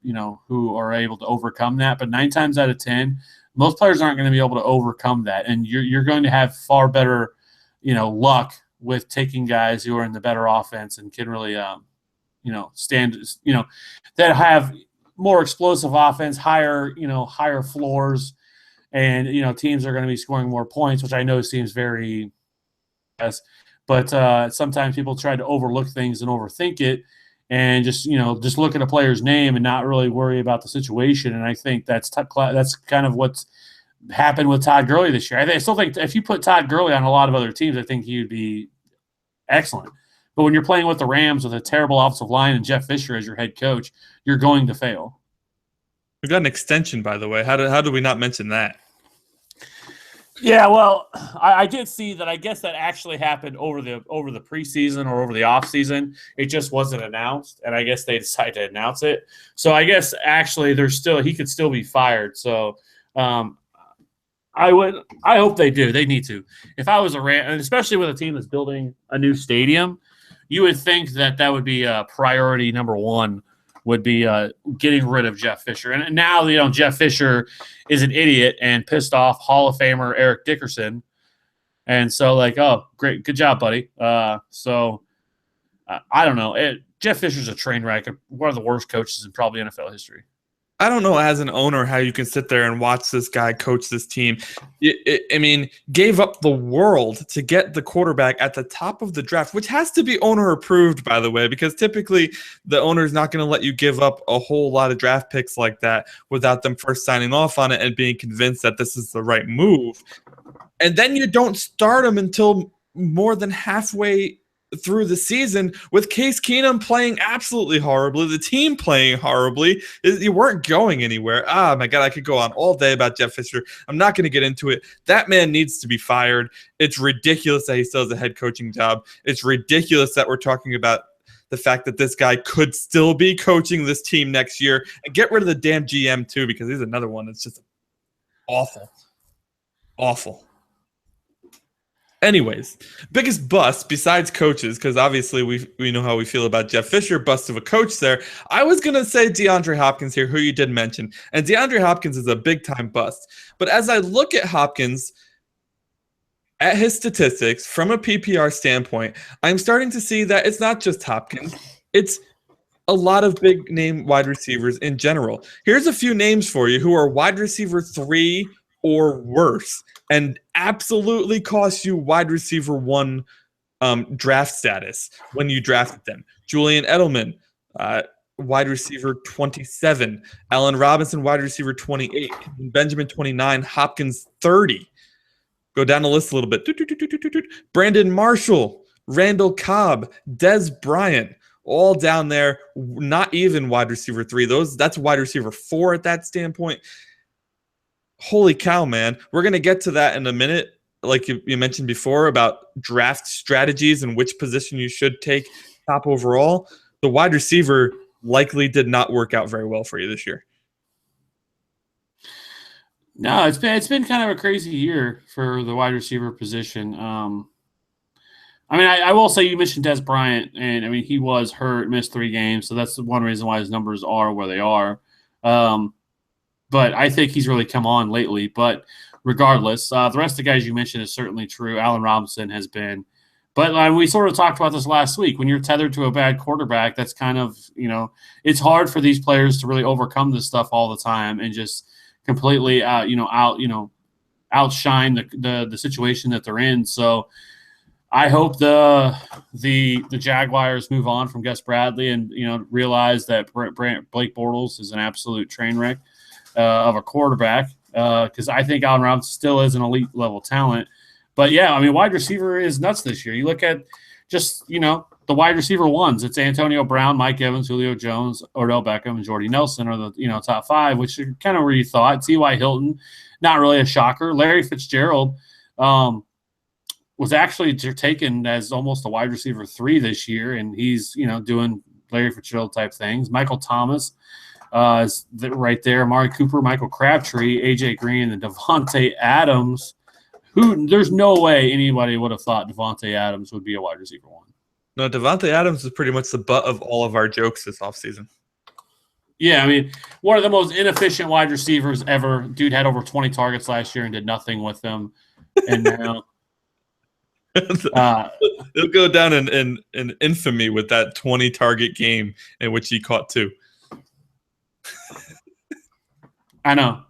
able to overcome that. But 9 times out of 10, most players aren't going to be able to overcome that. And you're going to have far better, luck with taking guys who are in the better offense and can really, that have more explosive offense, higher floors. And, teams are going to be scoring more points, which I know seems very yes. But sometimes people try to overlook things and overthink it and just look at a player's name and not really worry about the situation. And I think that's kind of what's happened with Todd Gurley this year. I still think if you put Todd Gurley on a lot of other teams, I think he would be excellent. But when you're playing with the Rams with a terrible offensive line and Jeff Fisher as your head coach, you're going to fail. We got an extension, by the way. How did we not mention that? Yeah, well, I did see that. I guess that actually happened over the preseason or over the offseason. It just wasn't announced, and I guess they decided to announce it. So I guess actually he could still be fired. So I hope they do. They need to. If I was a Ram, and especially with a team that's building a new stadium, you would think that would be priority number 1. Would be getting rid of Jeff Fisher. And now, Jeff Fisher is an idiot and pissed off Hall of Famer Eric Dickerson. And so, oh, great. Good job, buddy. I don't know. Jeff Fisher's a train wreck. One of the worst coaches in probably NFL history. I don't know as an owner how you can sit there and watch this guy coach this team. Gave up the world to get the quarterback at the top of the draft, which has to be owner approved, by the way, because typically the owner is not going to let you give up a whole lot of draft picks like that without them first signing off on it and being convinced that this is the right move. And then you don't start him until more than halfway through the season with Case Keenum playing absolutely horribly, the team playing horribly. You weren't going anywhere. My God, I could go on all day about Jeff Fisher. I'm not going to get into it. That man needs to be fired. It's ridiculous that he still has a head coaching job. It's ridiculous that we're talking about the fact that this guy could still be coaching this team next year. And get rid of the damn GM too, because he's another one that's just awful. Awful. Anyways, biggest bust besides coaches, because obviously we know how we feel about Jeff Fisher, bust of a coach there. I was going to say DeAndre Hopkins here, who you did mention. And DeAndre Hopkins is a big-time bust. But as I look at Hopkins, at his statistics, from a PPR standpoint, I'm starting to see that it's not just Hopkins. It's a lot of big name wide receivers in general. Here's a few names for you who are wide receiver 3 or worse and absolutely cost you wide receiver 1 draft status when you drafted them. Julian Edelman, wide receiver 27. Allen Robinson, wide receiver 28. Benjamin, 29. Hopkins, 30. Go down the list a little bit. Brandon Marshall, Randall Cobb, Dez Bryant, all down there. Not even wide receiver 3. That's wide receiver 4 at that standpoint. Holy cow, man. We're going to get to that in a minute. Like you mentioned before about draft strategies and which position you should take top overall. The wide receiver likely did not work out very well for you this year. No, it's been kind of a crazy year for the wide receiver position. I will say you mentioned Dez Bryant, and I mean he was hurt, missed 3 games, so that's one reason why his numbers are where they are. But I think he's really come on lately. But regardless, the rest of the guys you mentioned is certainly true. Allen Robinson has been. But we sort of talked about this last week. When you're tethered to a bad quarterback, that's kind of, it's hard for these players to really overcome this stuff all the time and just completely outshine the situation that they're in. So I hope the Jaguars move on from Gus Bradley and realize that Blake Bortles is an absolute train wreck of a quarterback, because I think Allen Robinson still is an elite level talent. But yeah, I mean, wide receiver is nuts this year. You look at just the wide receiver ones. It's Antonio Brown, Mike Evans, Julio Jones, Odell Beckham, and Jordy Nelson are the top 5, which are kind of where you thought. T.Y. Hilton, not really a shocker. Larry Fitzgerald was actually taken as almost a wide receiver 3 this year, and he's doing Larry Fitzgerald type things. Michael Thomas is right there. Amari Cooper, Michael Crabtree, A.J. Green, and Devontae Adams. There's no way anybody would have thought Devontae Adams would be a wide receiver 1. No, Devontae Adams is pretty much the butt of all of our jokes this offseason. Yeah, I mean, one of the most inefficient wide receivers ever. Dude had over 20 targets last year and did nothing with them. And now he'll go down in infamy with that 20-target game in which he caught 2. I know.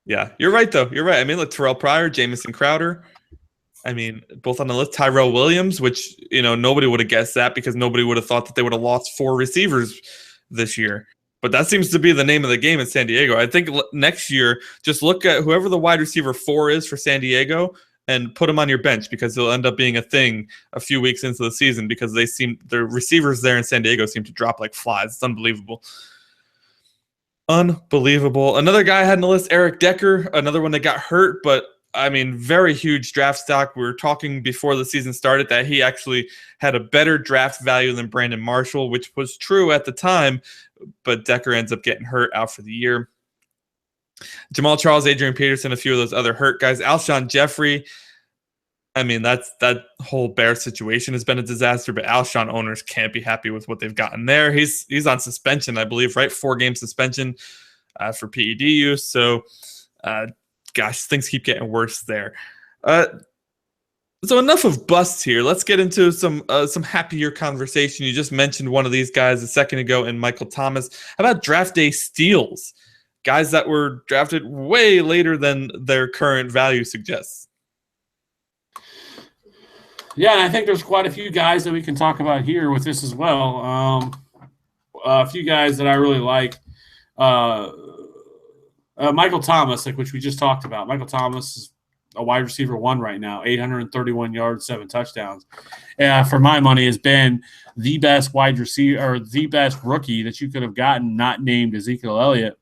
Yeah, you're right, though. You're right. I mean, look, Terrelle Pryor, Jamison Crowder. I mean, both on the list. Tyrell Williams, which, nobody would have guessed that because nobody would have thought that they would have lost 4 receivers this year. But that seems to be the name of the game in San Diego. I think next year, just look at whoever the wide receiver 4 is for San Diego and put him on your bench because they'll end up being a thing a few weeks into the season because the receivers there in San Diego seem to drop like flies. It's unbelievable. Unbelievable. Another guy I had on the list, Eric Decker, another one that got hurt, but I mean, very huge draft stock. We were talking before the season started that he actually had a better draft value than Brandon Marshall, which was true at the time, but Decker ends up getting hurt out for the year. Jamal Charles, Adrian Peterson, a few of those other hurt guys. Alshon Jeffrey, I mean, that whole Bears situation has been a disaster, but Alshon owners can't be happy with what they've gotten there. He's on suspension, I believe, right? 4-game suspension for PED use. So, gosh, things keep getting worse there. So enough of busts here. Let's get into some happier conversation. You just mentioned one of these guys a second ago in Michael Thomas. How about draft day steals? Guys that were drafted way later than their current value suggests. Yeah, and I think there's quite a few guys that we can talk about here with this as well. A few guys that I really like. Michael Thomas, which we just talked about. Michael Thomas is a wide receiver 1 right now, 831 yards, 7 touchdowns. For my money, has been the best wide receiver or the best rookie that you could have gotten, not named Ezekiel Elliott.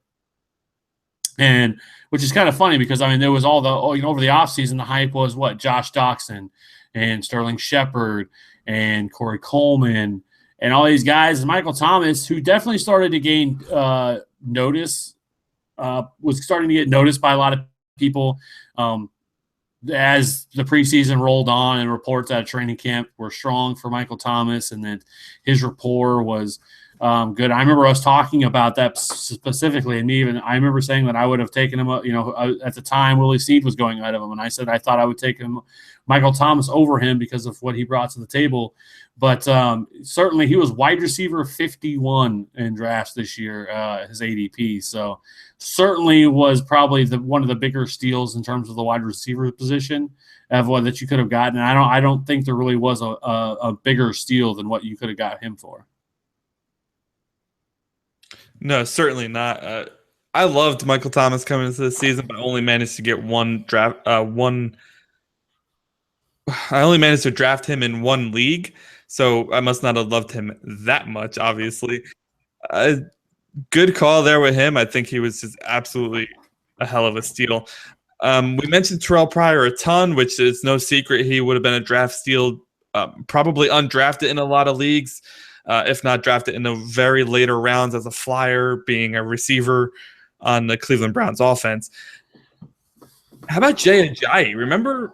And which is kind of funny because, I mean, there was all the over the offseason, the hype was what? Josh Doxson and Sterling Shepard and Corey Coleman and all these guys. And Michael Thomas, who definitely started to gain notice, was starting to get noticed by a lot of people as the preseason rolled on and reports out of training camp were strong for Michael Thomas and that his rapport was good. I remember us talking about that specifically, and I remember saying that I would have taken him. At the time, Willie Snead was going ahead of him, and I said I thought I would take him, Michael Thomas, over him because of what he brought to the table. But certainly, he was wide receiver 51 in drafts this year, his ADP. So certainly was probably one of the bigger steals in terms of the wide receiver position of what that you could have gotten. And I don't think there really was a bigger steal than what you could have got him for. No, certainly not. I loved Michael Thomas coming into the season, but only managed to get one draft. I only managed to draft him in one league, so I must not have loved him that much. Obviously, good call there with him. I think he was just absolutely a hell of a steal. We mentioned Terrelle Pryor a ton, which is no secret. He would have been a draft steal, probably undrafted in a lot of leagues. If not drafted in the very later rounds as a flyer, being a receiver on the Cleveland Browns offense. How about Jay Ajayi? Remember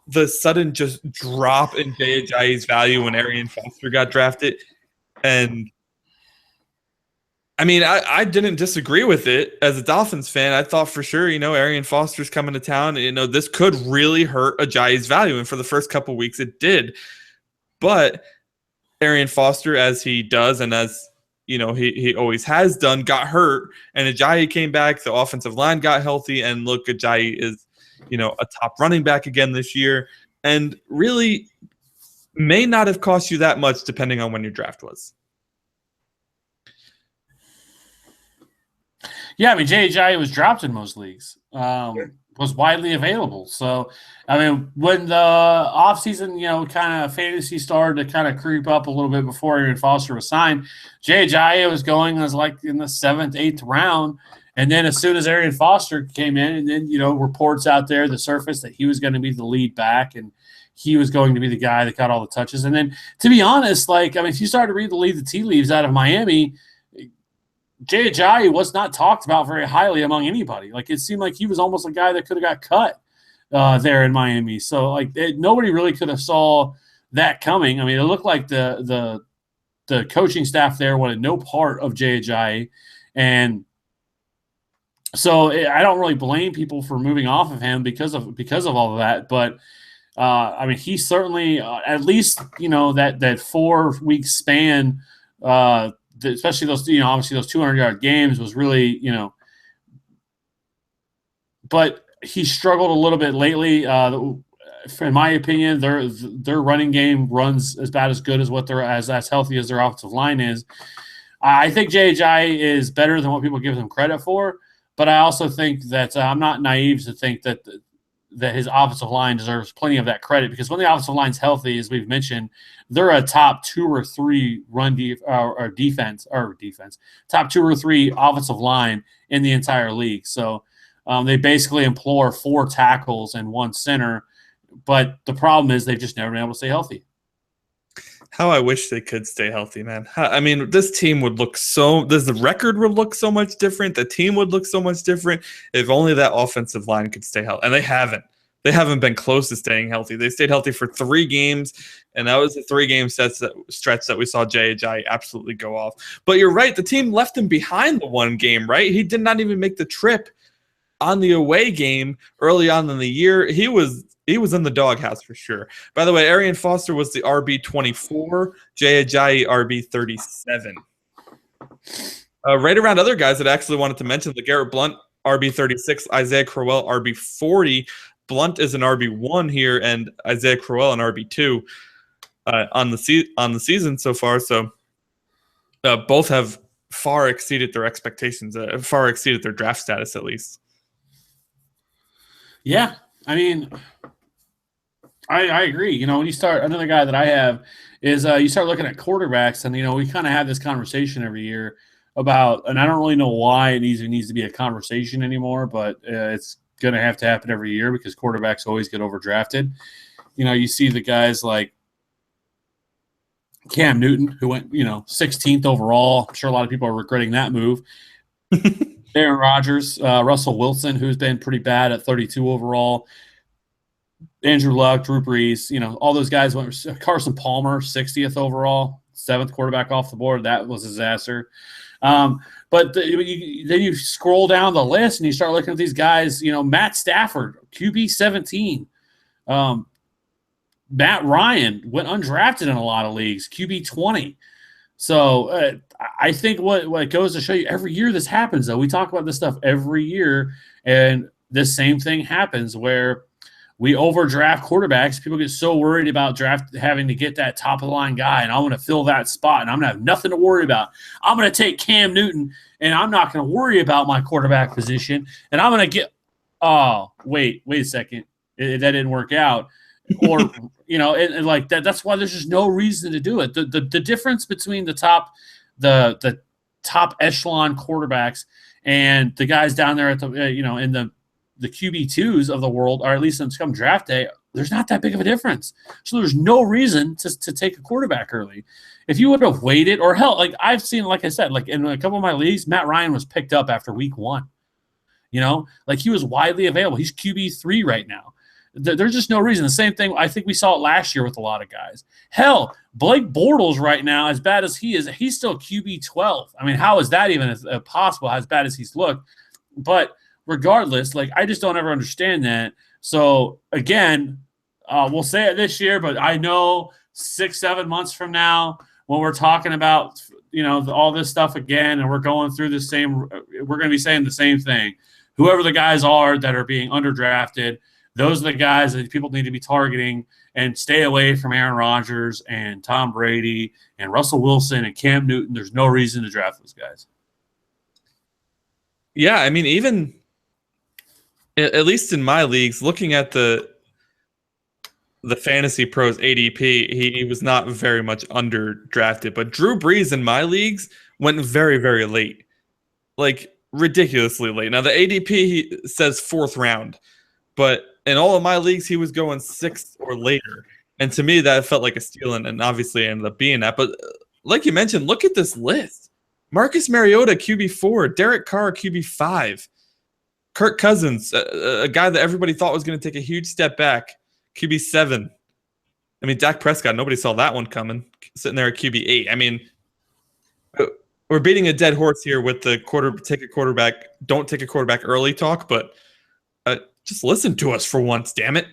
the sudden just drop in Jay Ajayi's value when Arian Foster got drafted? And I mean, I didn't disagree with it as a Dolphins fan. I thought for sure, Arian Foster's coming to town. This could really hurt Ajayi's value. And for the first couple weeks, it did. But Arian Foster, as he does and as he always has done, got hurt, and Ajayi came back. The offensive line got healthy, and look, Ajayi is a top running back again this year, and really may not have cost you that much depending on when your draft was. Yeah, I mean, Jay Ajayi was dropped in most leagues. Was widely available. So, I mean, when the offseason, kind of fantasy started to kind of creep up a little bit before Arian Foster was signed, Jay Ajayi was going as like in the 7th, 8th round. And then as soon as Arian Foster came in, and then, reports out there, the surface that he was going to be the lead back and he was going to be the guy that got all the touches. And then, to be honest, if you start to read the tea leaves out of Miami, Jay Ajayi was not talked about very highly among anybody. It seemed like he was almost a guy that could have got cut there in Miami. So, nobody really could have saw that coming. I mean, it looked like the coaching staff there wanted no part of Jay Ajayi. And so I don't really blame people for moving off of him because of all of that. But, I mean, he certainly, at least, that 4-week span, especially those, obviously those 200-yard games was really, but he struggled a little bit lately. In my opinion, their running game runs about as good as what they're as healthy as their offensive line is. I think Jay Ajayi is better than what people give him credit for, but I also think that I'm not naive to think that his offensive line deserves plenty of that credit, because when the offensive line's healthy, as we've mentioned, they're a top 2 or 3 top 2 or 3 offensive line in the entire league. So they basically employ 4 tackles and 1 center, but the problem is they've just never been able to stay healthy. How I wish they could stay healthy, man. I mean, this team would look the record would look so much different. The team would look so much different if only that offensive line could stay healthy. And they haven't. They haven't been close to staying healthy. They stayed healthy for 3 games, and that was the 3-game stretch that we saw Jay Ajayi absolutely go off. But you're right. The team left him behind the 1 game, right? He did not even make the trip on the away game early on in the year. He was in the doghouse for sure. By the way, Arian Foster was the RB24, Jay Ajayi RB37. Right around other guys that I actually wanted to mention, LeGarrette Blount, RB36, Isaiah Crowell, RB40. Blount is an RB1 here, and Isaiah Crowell an RB2 on the season so far. So both have far exceeded their expectations, far exceeded their draft status at least. Yeah, I mean, I agree. When you start, another guy that I have is you start looking at quarterbacks, and we kind of have this conversation every year about, and I don't really know why it needs to be a conversation anymore, but it's going to have to happen every year because quarterbacks always get overdrafted. You see the guys like Cam Newton, who went 16th overall. I'm sure a lot of people are regretting that move. Aaron Rodgers, Russell Wilson, who's been pretty bad at 32 overall. Andrew Luck, Drew Brees, all those guys went. Carson Palmer, 60th overall. 7th quarterback off the board. That was a disaster. But then you scroll down the list and you start looking at these guys, Matt Stafford, QB 17. Matt Ryan went undrafted in a lot of leagues, QB 20. So I think what goes to show you, every year this happens, though. We talk about this stuff every year, and the same thing happens where we overdraft quarterbacks. People get so worried about having to get that top-of-the-line guy, and I'm going to fill that spot, and I'm going to have nothing to worry about. I'm going to take Cam Newton, and I'm not going to worry about my quarterback position, and I'm going to get – oh, wait a second. That didn't work out. Or, and like that. That's why there's just no reason to do it. The difference between the top echelon quarterbacks and the guys down there at the in the QB2s of the world, or at least come draft day, there's not that big of a difference. So there's no reason to take a quarterback early. If you would have waited, or hell, like I've seen, like I said, like in a couple of my leagues, Matt Ryan was picked up after week 1. Like he was widely available. He's QB3 right now. There's just no reason. The same thing, I think we saw it last year with a lot of guys. Hell, Blake Bortles right now, as bad as he is, he's still QB 12. I mean, how is that even possible, as bad as he's looked? But regardless, like I just don't ever understand that. So, again, we'll say it this year, but I know 6-7 months from now when we're talking about, all this stuff again and we're going through we're going to be saying the same thing. Whoever the guys are that are being underdrafted, those are the guys that people need to be targeting, and stay away from Aaron Rodgers and Tom Brady and Russell Wilson and Cam Newton. There's no reason to draft those guys. Yeah, I mean, even at least in my leagues, looking at the Fantasy Pros ADP, he was not very much underdrafted. But Drew Brees in my leagues went very, very late, like ridiculously late. Now the ADP says 4th round, but in all of my leagues, he was going 6th or later. And to me, that felt like a steal, and obviously ended up being that. But like you mentioned, look at this list. Marcus Mariota, QB4. Derek Carr, QB5. Kirk Cousins, a guy that everybody thought was going to take a huge step back, QB7. I mean, Dak Prescott, nobody saw that one coming, sitting there at QB8. I mean, we're beating a dead horse here with the don't take a quarterback early talk, but just listen to us for once, damn it.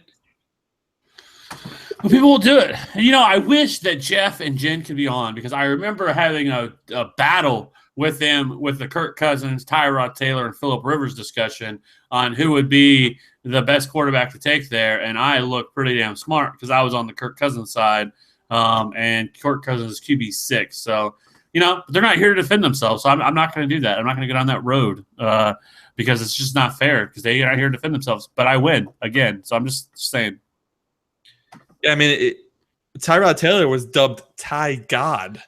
Well, people will do it. And, I wish that Jeff and Jen could be on, because I remember having a battle with them with the Kirk Cousins, Tyrod Taylor, and Phillip Rivers discussion on who would be the best quarterback to take there. And I looked pretty damn smart because I was on the Kirk Cousins side, and Kirk Cousins is QB6. So, they're not here to defend themselves. So I'm not going to do that. I'm not going to get on that road because it's just not fair, because they're not here to defend themselves. But I win again. So I'm just saying. Yeah, I mean, Tyrod Taylor was dubbed Ty God.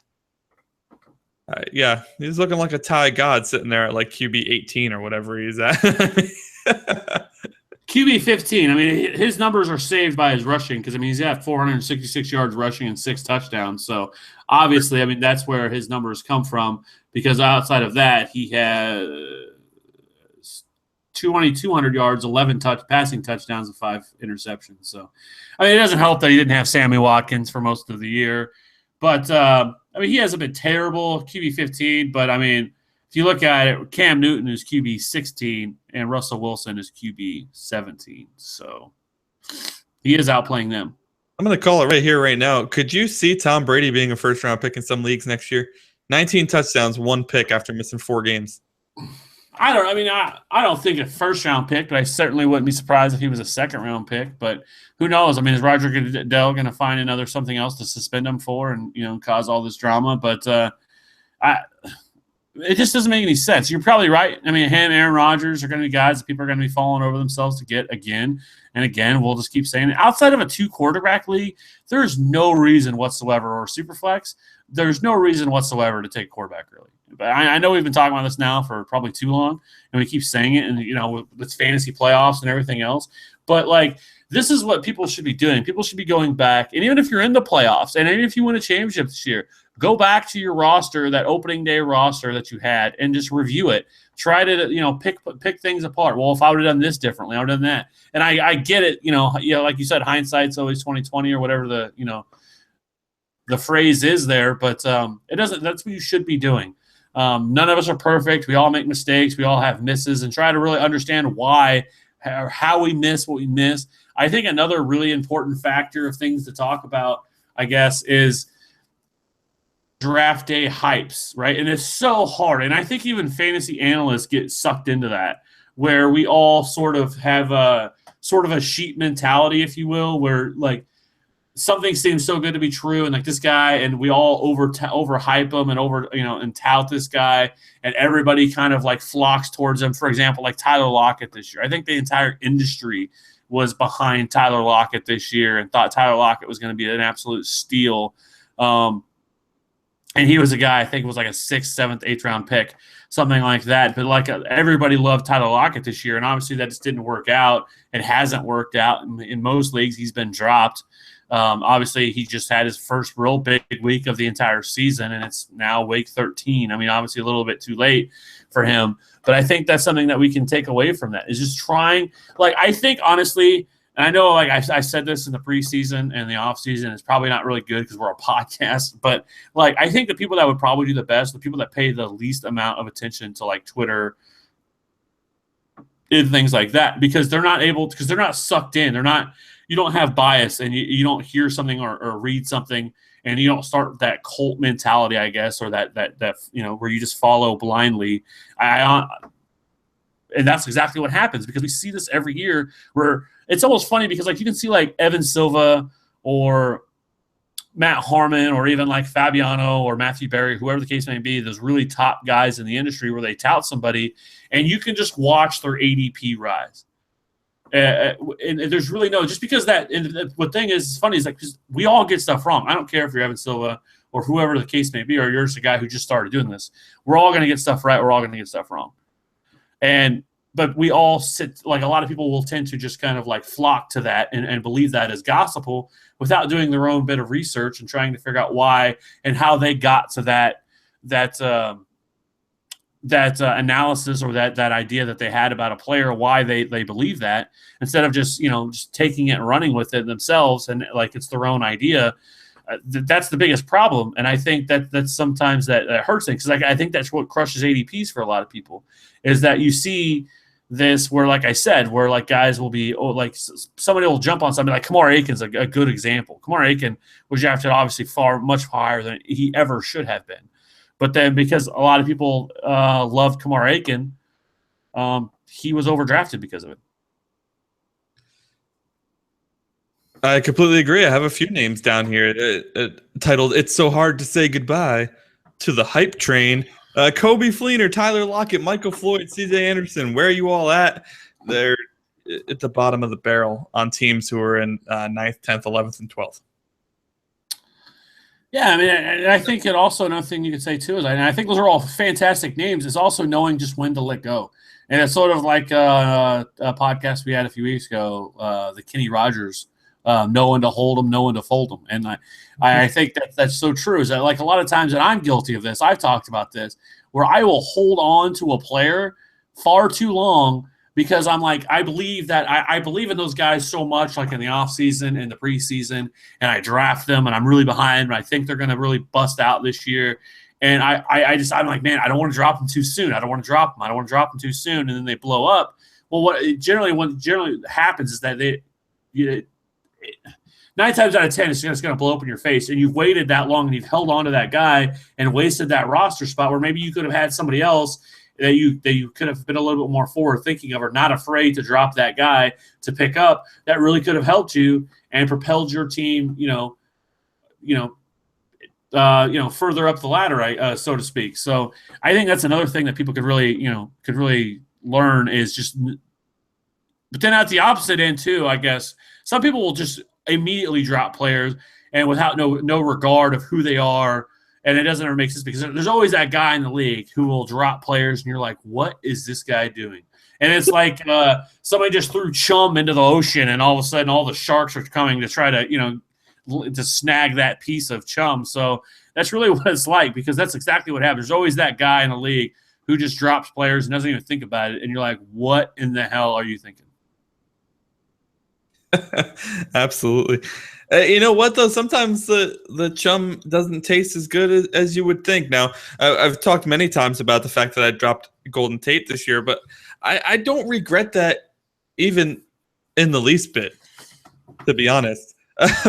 Yeah, he's looking like a Ty God sitting there at like QB 18 or whatever he's at. QB 15. I mean, his numbers are saved by his rushing, because, I mean, he's at 466 yards rushing and 6 touchdowns. So, obviously, I mean, that's where his numbers come from, because outside of that, he has 200 yards, 11 passing touchdowns, and 5 interceptions. So, I mean, it doesn't help that he didn't have Sammy Watkins for most of the year. But, I mean, he hasn't been terrible, QB 15. But, I mean, if you look at it, Cam Newton is QB 16 and Russell Wilson is QB 17. So he is outplaying them. I'm going to call it right here, right now. Could you see Tom Brady being a first-round pick in some leagues next year? 19 touchdowns, 1 pick after missing 4 games. I don't think a first-round pick, but I certainly wouldn't be surprised if he was a second-round pick. But who knows? I mean, is Roger Goodell going to find something else to suspend him for and, cause all this drama? But it just doesn't make any sense. You're probably right. I mean, him, Aaron Rodgers are going to be guys that people are going to be falling over themselves to get again and again. We'll just keep saying it. Outside of a 2-quarterback league, there's no reason whatsoever, or Superflex, there's no reason whatsoever to take a quarterback early. But I know we've been talking about this now for probably too long, and we keep saying it, and, with fantasy playoffs and everything else. But, this is what people should be doing. People should be going back, and even if you're in the playoffs, and even if you win a championship this year, go back to your roster, that opening day roster that you had, and just review it. Try to, pick things apart. Well, if I would have done this differently, I would have done that. And I get it, like you said, hindsight's always 20/20 or whatever the the phrase is there, but it doesn't. That's what you should be doing. None of us are perfect. We all make mistakes. We all have misses, and try to really understand why or how we miss what we miss. I think another really important factor of things to talk about, I guess, is draft day hypes, right? And it's so hard. And I think even fantasy analysts get sucked into that, where we all sort of have a sheep mentality, if you will, where like something seems so good to be true, and like this guy, and we all overhype him and tout this guy, and everybody kind of like flocks towards him. For example, like Tyler Lockett this year. I think the entire industry was behind Tyler Lockett this year and thought Tyler Lockett was going to be an absolute steal. And he was a guy, I think it was like a 6th, 7th, 8th round pick, something like that. But like everybody loved Tyler Lockett this year, and obviously that just didn't work out. It hasn't worked out in most leagues. He's been dropped. Obviously, he just had his first real big week of the entire season, and it's now week 13. I mean, obviously a little bit too late for him, but I think that's something that we can take away from that is just trying. Like, I think honestly, and I know like I said this in the preseason and the offseason, it's probably not really good because we're a podcast, but like I think the people that would probably do the best, the people that pay the least amount of attention to like Twitter and things like that, because they're not sucked in. You don't have bias, and you don't hear something or read something, and you don't start that cult mentality, I guess, or that where you just follow blindly. And that's exactly what happens, because we see this every year where it's almost funny because like you can see like Evan Silva or Matt Harmon or even like Fabiano or Matthew Berry, whoever the case may be, those really top guys in the industry where they tout somebody and you can just watch their ADP rise. And there's really no, just because that, and the thing is funny is like, because we all get stuff wrong. I don't care if you're Evan Silva or whoever the case may be, or you're just a guy who just started doing this. We're all going to get stuff right. We're all going to get stuff wrong. But we all sit, like a lot of people will tend to just kind of like flock to that and believe that as gospel without doing their own bit of research and trying to figure out why and how they got to that analysis or that idea that they had about a player, why they believe that, instead of just taking it and running with it themselves and like it's their own idea. That's the biggest problem, and I think that's sometimes that hurts things, because I think that's what crushes ADPs for a lot of people, is that you see this where, like I said, where like guys will be like somebody will jump on something like Kamar Aiken's a good example. Kamar Aiken was drafted obviously much higher than he ever should have been. But then because a lot of people loved Kamar Aiken, he was overdrafted because of it. I completely agree. I have a few names down here titled "It's So Hard to Say Goodbye to the Hype Train." Kobe Fleener, Tyler Lockett, Michael Floyd, C.J. Anderson. Where are you all at? They're at the bottom of the barrel on teams who are in 9th, 10th, 11th, and 12th. Yeah, I mean, I think it also, another thing you could say too is, and I think those are all fantastic names, is also knowing just when to let go. And it's sort of like a podcast we had a few weeks ago, the Kenny Rogers, know when to hold them, know when to fold them. And I think that's so true, is that like a lot of times, and I'm guilty of this, I've talked about this, where I will hold on to a player far too long because I'm like, I believe in those guys so much, like in the offseason and the preseason, and I draft them and I'm really behind, but I think they're going to really bust out this year. And I'm like, man, I don't want to drop them too soon. I don't want to drop them too soon. And then they blow up. Well, what generally happens is that 9 times out of 10, it's just going to blow up in your face. And you've waited that long and you've held on to that guy and wasted that roster spot where maybe you could have had somebody else that you could have been a little bit more forward thinking of, or not afraid to drop that guy to pick up, that really could have helped you and propelled your team, further up the ladder, so to speak. So I think that's another thing that people could really learn, is just, but then at the opposite end too, I guess some people will just immediately drop players and without no regard of who they are. And it doesn't ever make sense, because there's always that guy in the league who will drop players and you're like, what is this guy doing? And it's like somebody just threw chum into the ocean and all of a sudden all the sharks are coming to try to, to snag that piece of chum. So that's really what it's like, because that's exactly what happens. There's always that guy in the league who just drops players and doesn't even think about it. And you're like, what in the hell are you thinking? Absolutely. You know what, though? Sometimes the chum doesn't taste as good as you would think. Now, I've talked many times about the fact that I dropped Golden Tate this year, but I don't regret that even in the least bit, to be honest,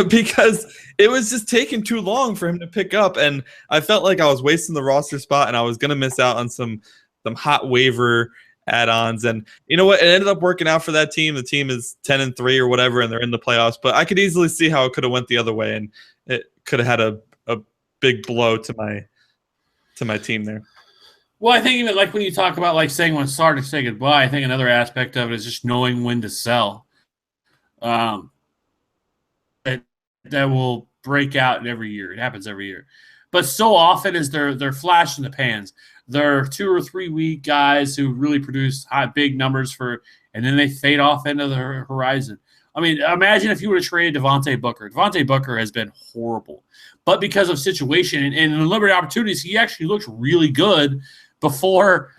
because it was just taking too long for him to pick up, and I felt like I was wasting the roster spot, and I was going to miss out on some hot waiver add-ons. And you know what? It ended up working out for that team. The team is 10-3 or whatever, and they're in the playoffs. But I could easily see how it could have went the other way, and it could have had a big blow to my team there. Well, I think even like when you talk about like saying when it's hard to say goodbye, I think another aspect of it is just knowing when to sell. That will break out every year. It happens every year. But so often is they're flash in the pans. They're 2 or 3 week guys who really produce big numbers and then they fade off into the horizon. I mean, imagine if you would have traded Devontae Booker. Devontae Booker has been horrible. But because of situation and in limited opportunities, he actually looked really good before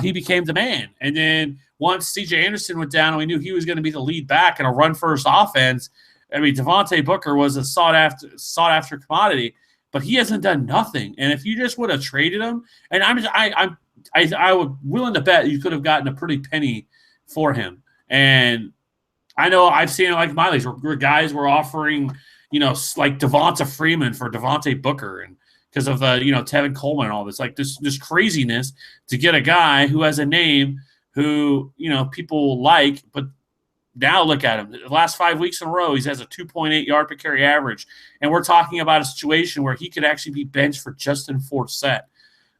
he became the man. And then once C.J. Anderson went down and we knew he was going to be the lead back in a run-first offense, I mean, Devontae Booker was a sought-after commodity. But he hasn't done nothing. And if you just would have traded him, and I would willing to bet you could have gotten a pretty penny for him. And I know I've seen it like my leagues where guys were offering, like Devonta Freeman for Devontae Booker, and because of Tevin Coleman and all this, like this craziness to get a guy who has a name who people like, but. Now look at him. The last 5 weeks in a row, he has a 2.8 yard per carry average. And we're talking about a situation where he could actually be benched for Justin Forsett.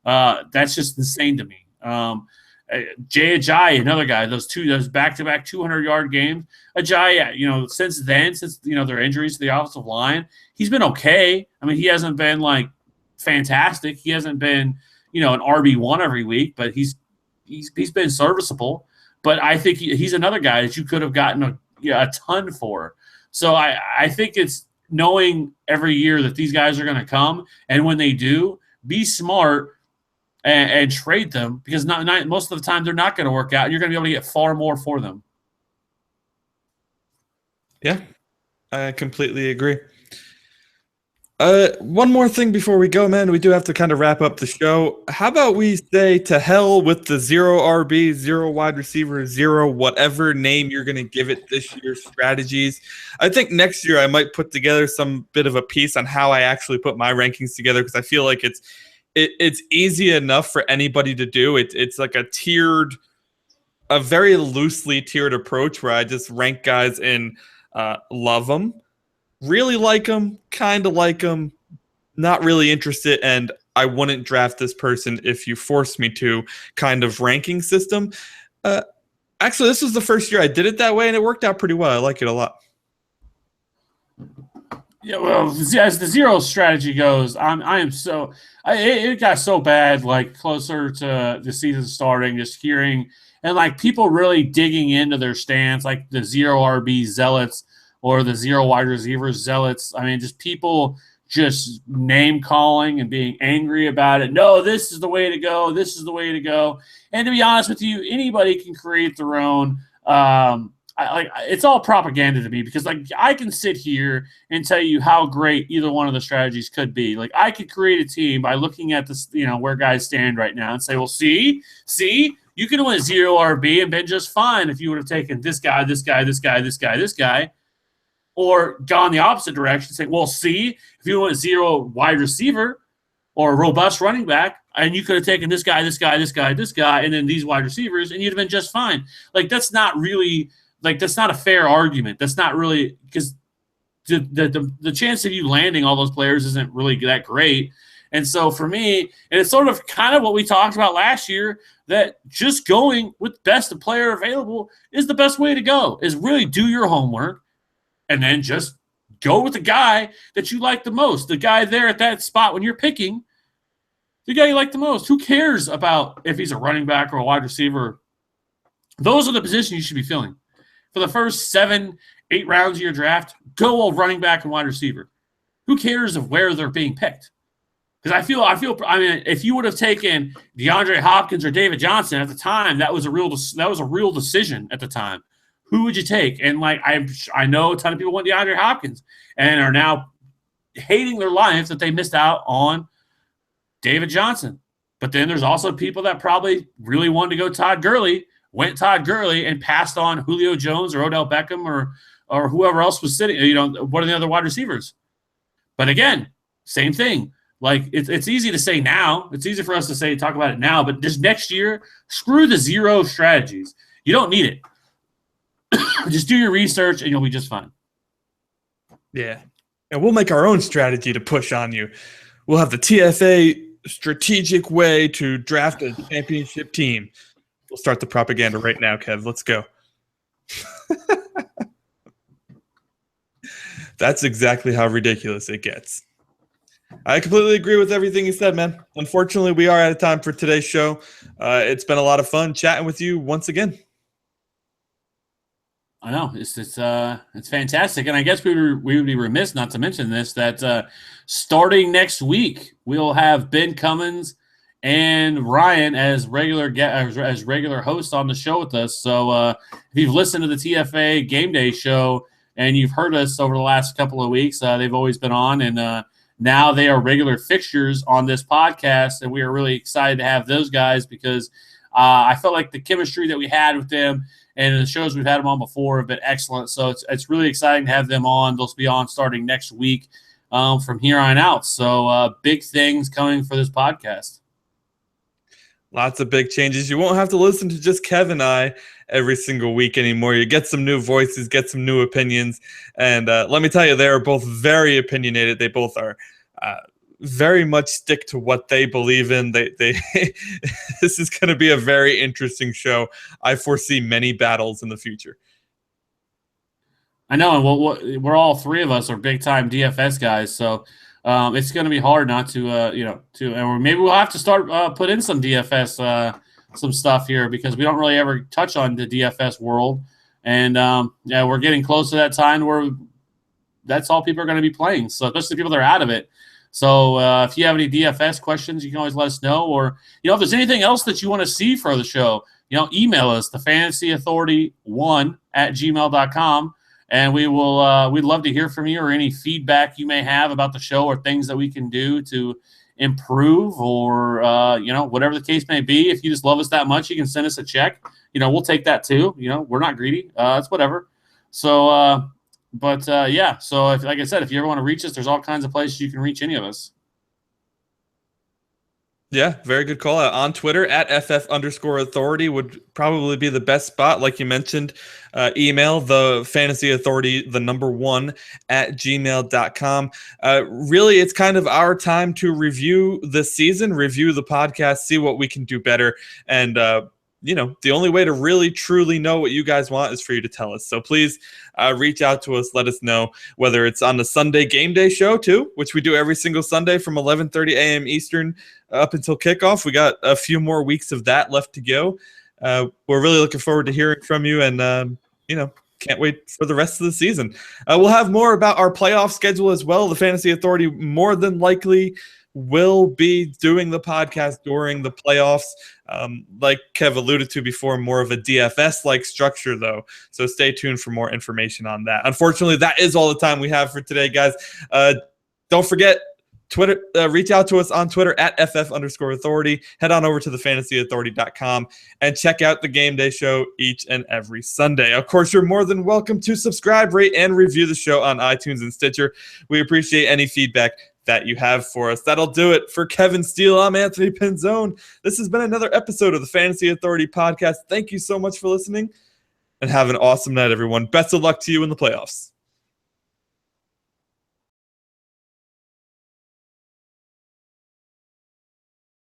That's just insane to me. Jay Ajayi, another guy, those back-to-back 200-yard games. Ajayi, since their injuries to the offensive line, he's been okay. I mean, he hasn't been, like, fantastic. He hasn't been, an RB1 every week, but he's been serviceable. But I think he's another guy that you could have gotten a ton for. So I think it's knowing every year that these guys are going to come, and when they do, be smart and trade them, because not most of the time they're not going to work out, and you're going to be able to get far more for them. Yeah, I completely agree. One more thing before we go, man. We do have to kind of wrap up the show. How about we say to hell with the 0 RB, 0 wide receiver, 0 whatever name you're going to give it this year strategies. I think next year I might put together some bit of a piece on how I actually put my rankings together, because I feel like it's easy enough for anybody to do. It's like a very loosely tiered approach where I just rank guys in love them, really like them, kind of like them, not really interested, and I wouldn't draft this person if you forced me to kind of ranking system. Actually, this was the first year I did it that way, and it worked out pretty well. I like it a lot. Yeah, well, as the 0 strategy goes, it got so bad, like closer to the season starting, just hearing and like people really digging into their stance, like the 0 RB zealots or the 0 wide receiver zealots. I mean, just people just name calling and being angry about it. No, this is the way to go. This is the way to go. And to be honest with you, anybody can create their own. It's all propaganda to me, because like I can sit here and tell you how great either one of the strategies could be. Like I could create a team by looking at this, where guys stand right now and say, well, see, you could win 0 RB and been just fine if you would have taken this guy, this guy, this guy, this guy, this guy. Or gone the opposite direction, say, well, see, if you went 0 wide receiver or a robust running back, and you could have taken this guy, this guy, this guy, this guy, and then these wide receivers, and you'd have been just fine. Like, that's not really – like, that's not a fair argument. That's not really – because the chance of you landing all those players isn't really that great. And so for me, and it's sort of kind of what we talked about last year, that just going with best player available is the best way to go, is really do your homework. And then just go with the guy that you like the most. The guy there at that spot when you're picking, the guy you like the most. Who cares about if he's a running back or a wide receiver? Those are the positions you should be filling. For the first 7-8 rounds of your draft, go all running back and wide receiver. Who cares of where they're being picked? Because I mean, if you would have taken DeAndre Hopkins or David Johnson at the time, that was a real decision at the time. who would you take? And like I know a ton of people want DeAndre Hopkins and are now hating their lives that they missed out on David Johnson. But then there's also people that probably really wanted to go Todd Gurley, went Todd Gurley, and passed on Julio Jones or Odell Beckham or whoever else was sitting, one of the other wide receivers. But again, same thing. Like it's easy to say now. It's easy for us to talk about it now. But just next year, screw the zero strategies. You don't need it. Just do your research and you'll be just fine. Yeah. And we'll make our own strategy to push on you. We'll have the TFA strategic way to draft a championship team. We'll start the propaganda right now, Kev. Let's go. That's exactly how ridiculous it gets. I completely agree with everything you said, man. Unfortunately, we are out of time for today's show. It's been a lot of fun chatting with you once again. I know it's fantastic, and I guess we would be remiss not to mention this that starting next week we'll have Ben Cummins and Ryan as regular hosts on the show with us. So if you've listened to the TFA Game Day show and you've heard us over the last couple of weeks, they've always been on, and now they are regular fixtures on this podcast, and we are really excited to have those guys because I felt like the chemistry that we had with them and the shows we've had them on before have been excellent. So it's really exciting to have them on. They'll be on starting next week from here on out. So big things coming for this podcast. Lots of big changes. You won't have to listen to just Kev and I every single week anymore. You get some new voices, get some new opinions. And let me tell you, they are both very opinionated. They both are very much stick to what they believe in. They This is going to be a very interesting show. I foresee many battles in the future. I know, and we're all three of us are big time DFS guys, so it's going to be hard not to and maybe we'll have to start put in some DFS some stuff here because we don't really ever touch on the DFS world, and we're getting close to that time where that's all people are going to be playing. So especially people that are out of it. So if you have any DFS questions, you can always let us know. Or, if there's anything else that you want to see for the show, email us, thefantasyauthority1@gmail.com. And we will, we'd love to hear from you or any feedback you may have about the show or things that we can do to improve or, whatever the case may be. If you just love us that much, you can send us a check. We'll take that too. We're not greedy. It's whatever. So, so if, like I said, if you ever want to reach us, there's all kinds of places you can reach any of us. Yeah, very good call out. On Twitter, @FF_authority would probably be the best spot. Like you mentioned, email the fantasy authority, the number 1 @gmail.com. Really, it's kind of our time to review the season, review the podcast, see what we can do better. And, the only way to really, truly know what you guys want is for you to tell us. So please reach out to us. Let us know whether it's on the Sunday game day show too, which we do every single Sunday from 11:30 a.m. Eastern up until kickoff. We got a few more weeks of that left to go. We're really looking forward to hearing from you and, can't wait for the rest of the season. We'll have more about our playoff schedule as well. The Fantasy Authority more than likely will be doing the podcast during the playoffs. Like Kev alluded to before, more of a DFS-like structure, though. So stay tuned for more information on that. Unfortunately, that is all the time we have for today, guys. Don't forget, Twitter. Reach out to us on Twitter @FF_authority. Head on over to thefantasyauthority.com and check out the Game Day Show each and every Sunday. Of course, you're more than welcome to subscribe, rate, and review the show on iTunes and Stitcher. We appreciate any feedback that you have for us. That'll do it for Kevin Steele. I'm Anthony Penzone. This has been another episode of the Fantasy Authority Podcast. Thank you so much for listening, and have an awesome night, everyone. Best of luck to you in the playoffs.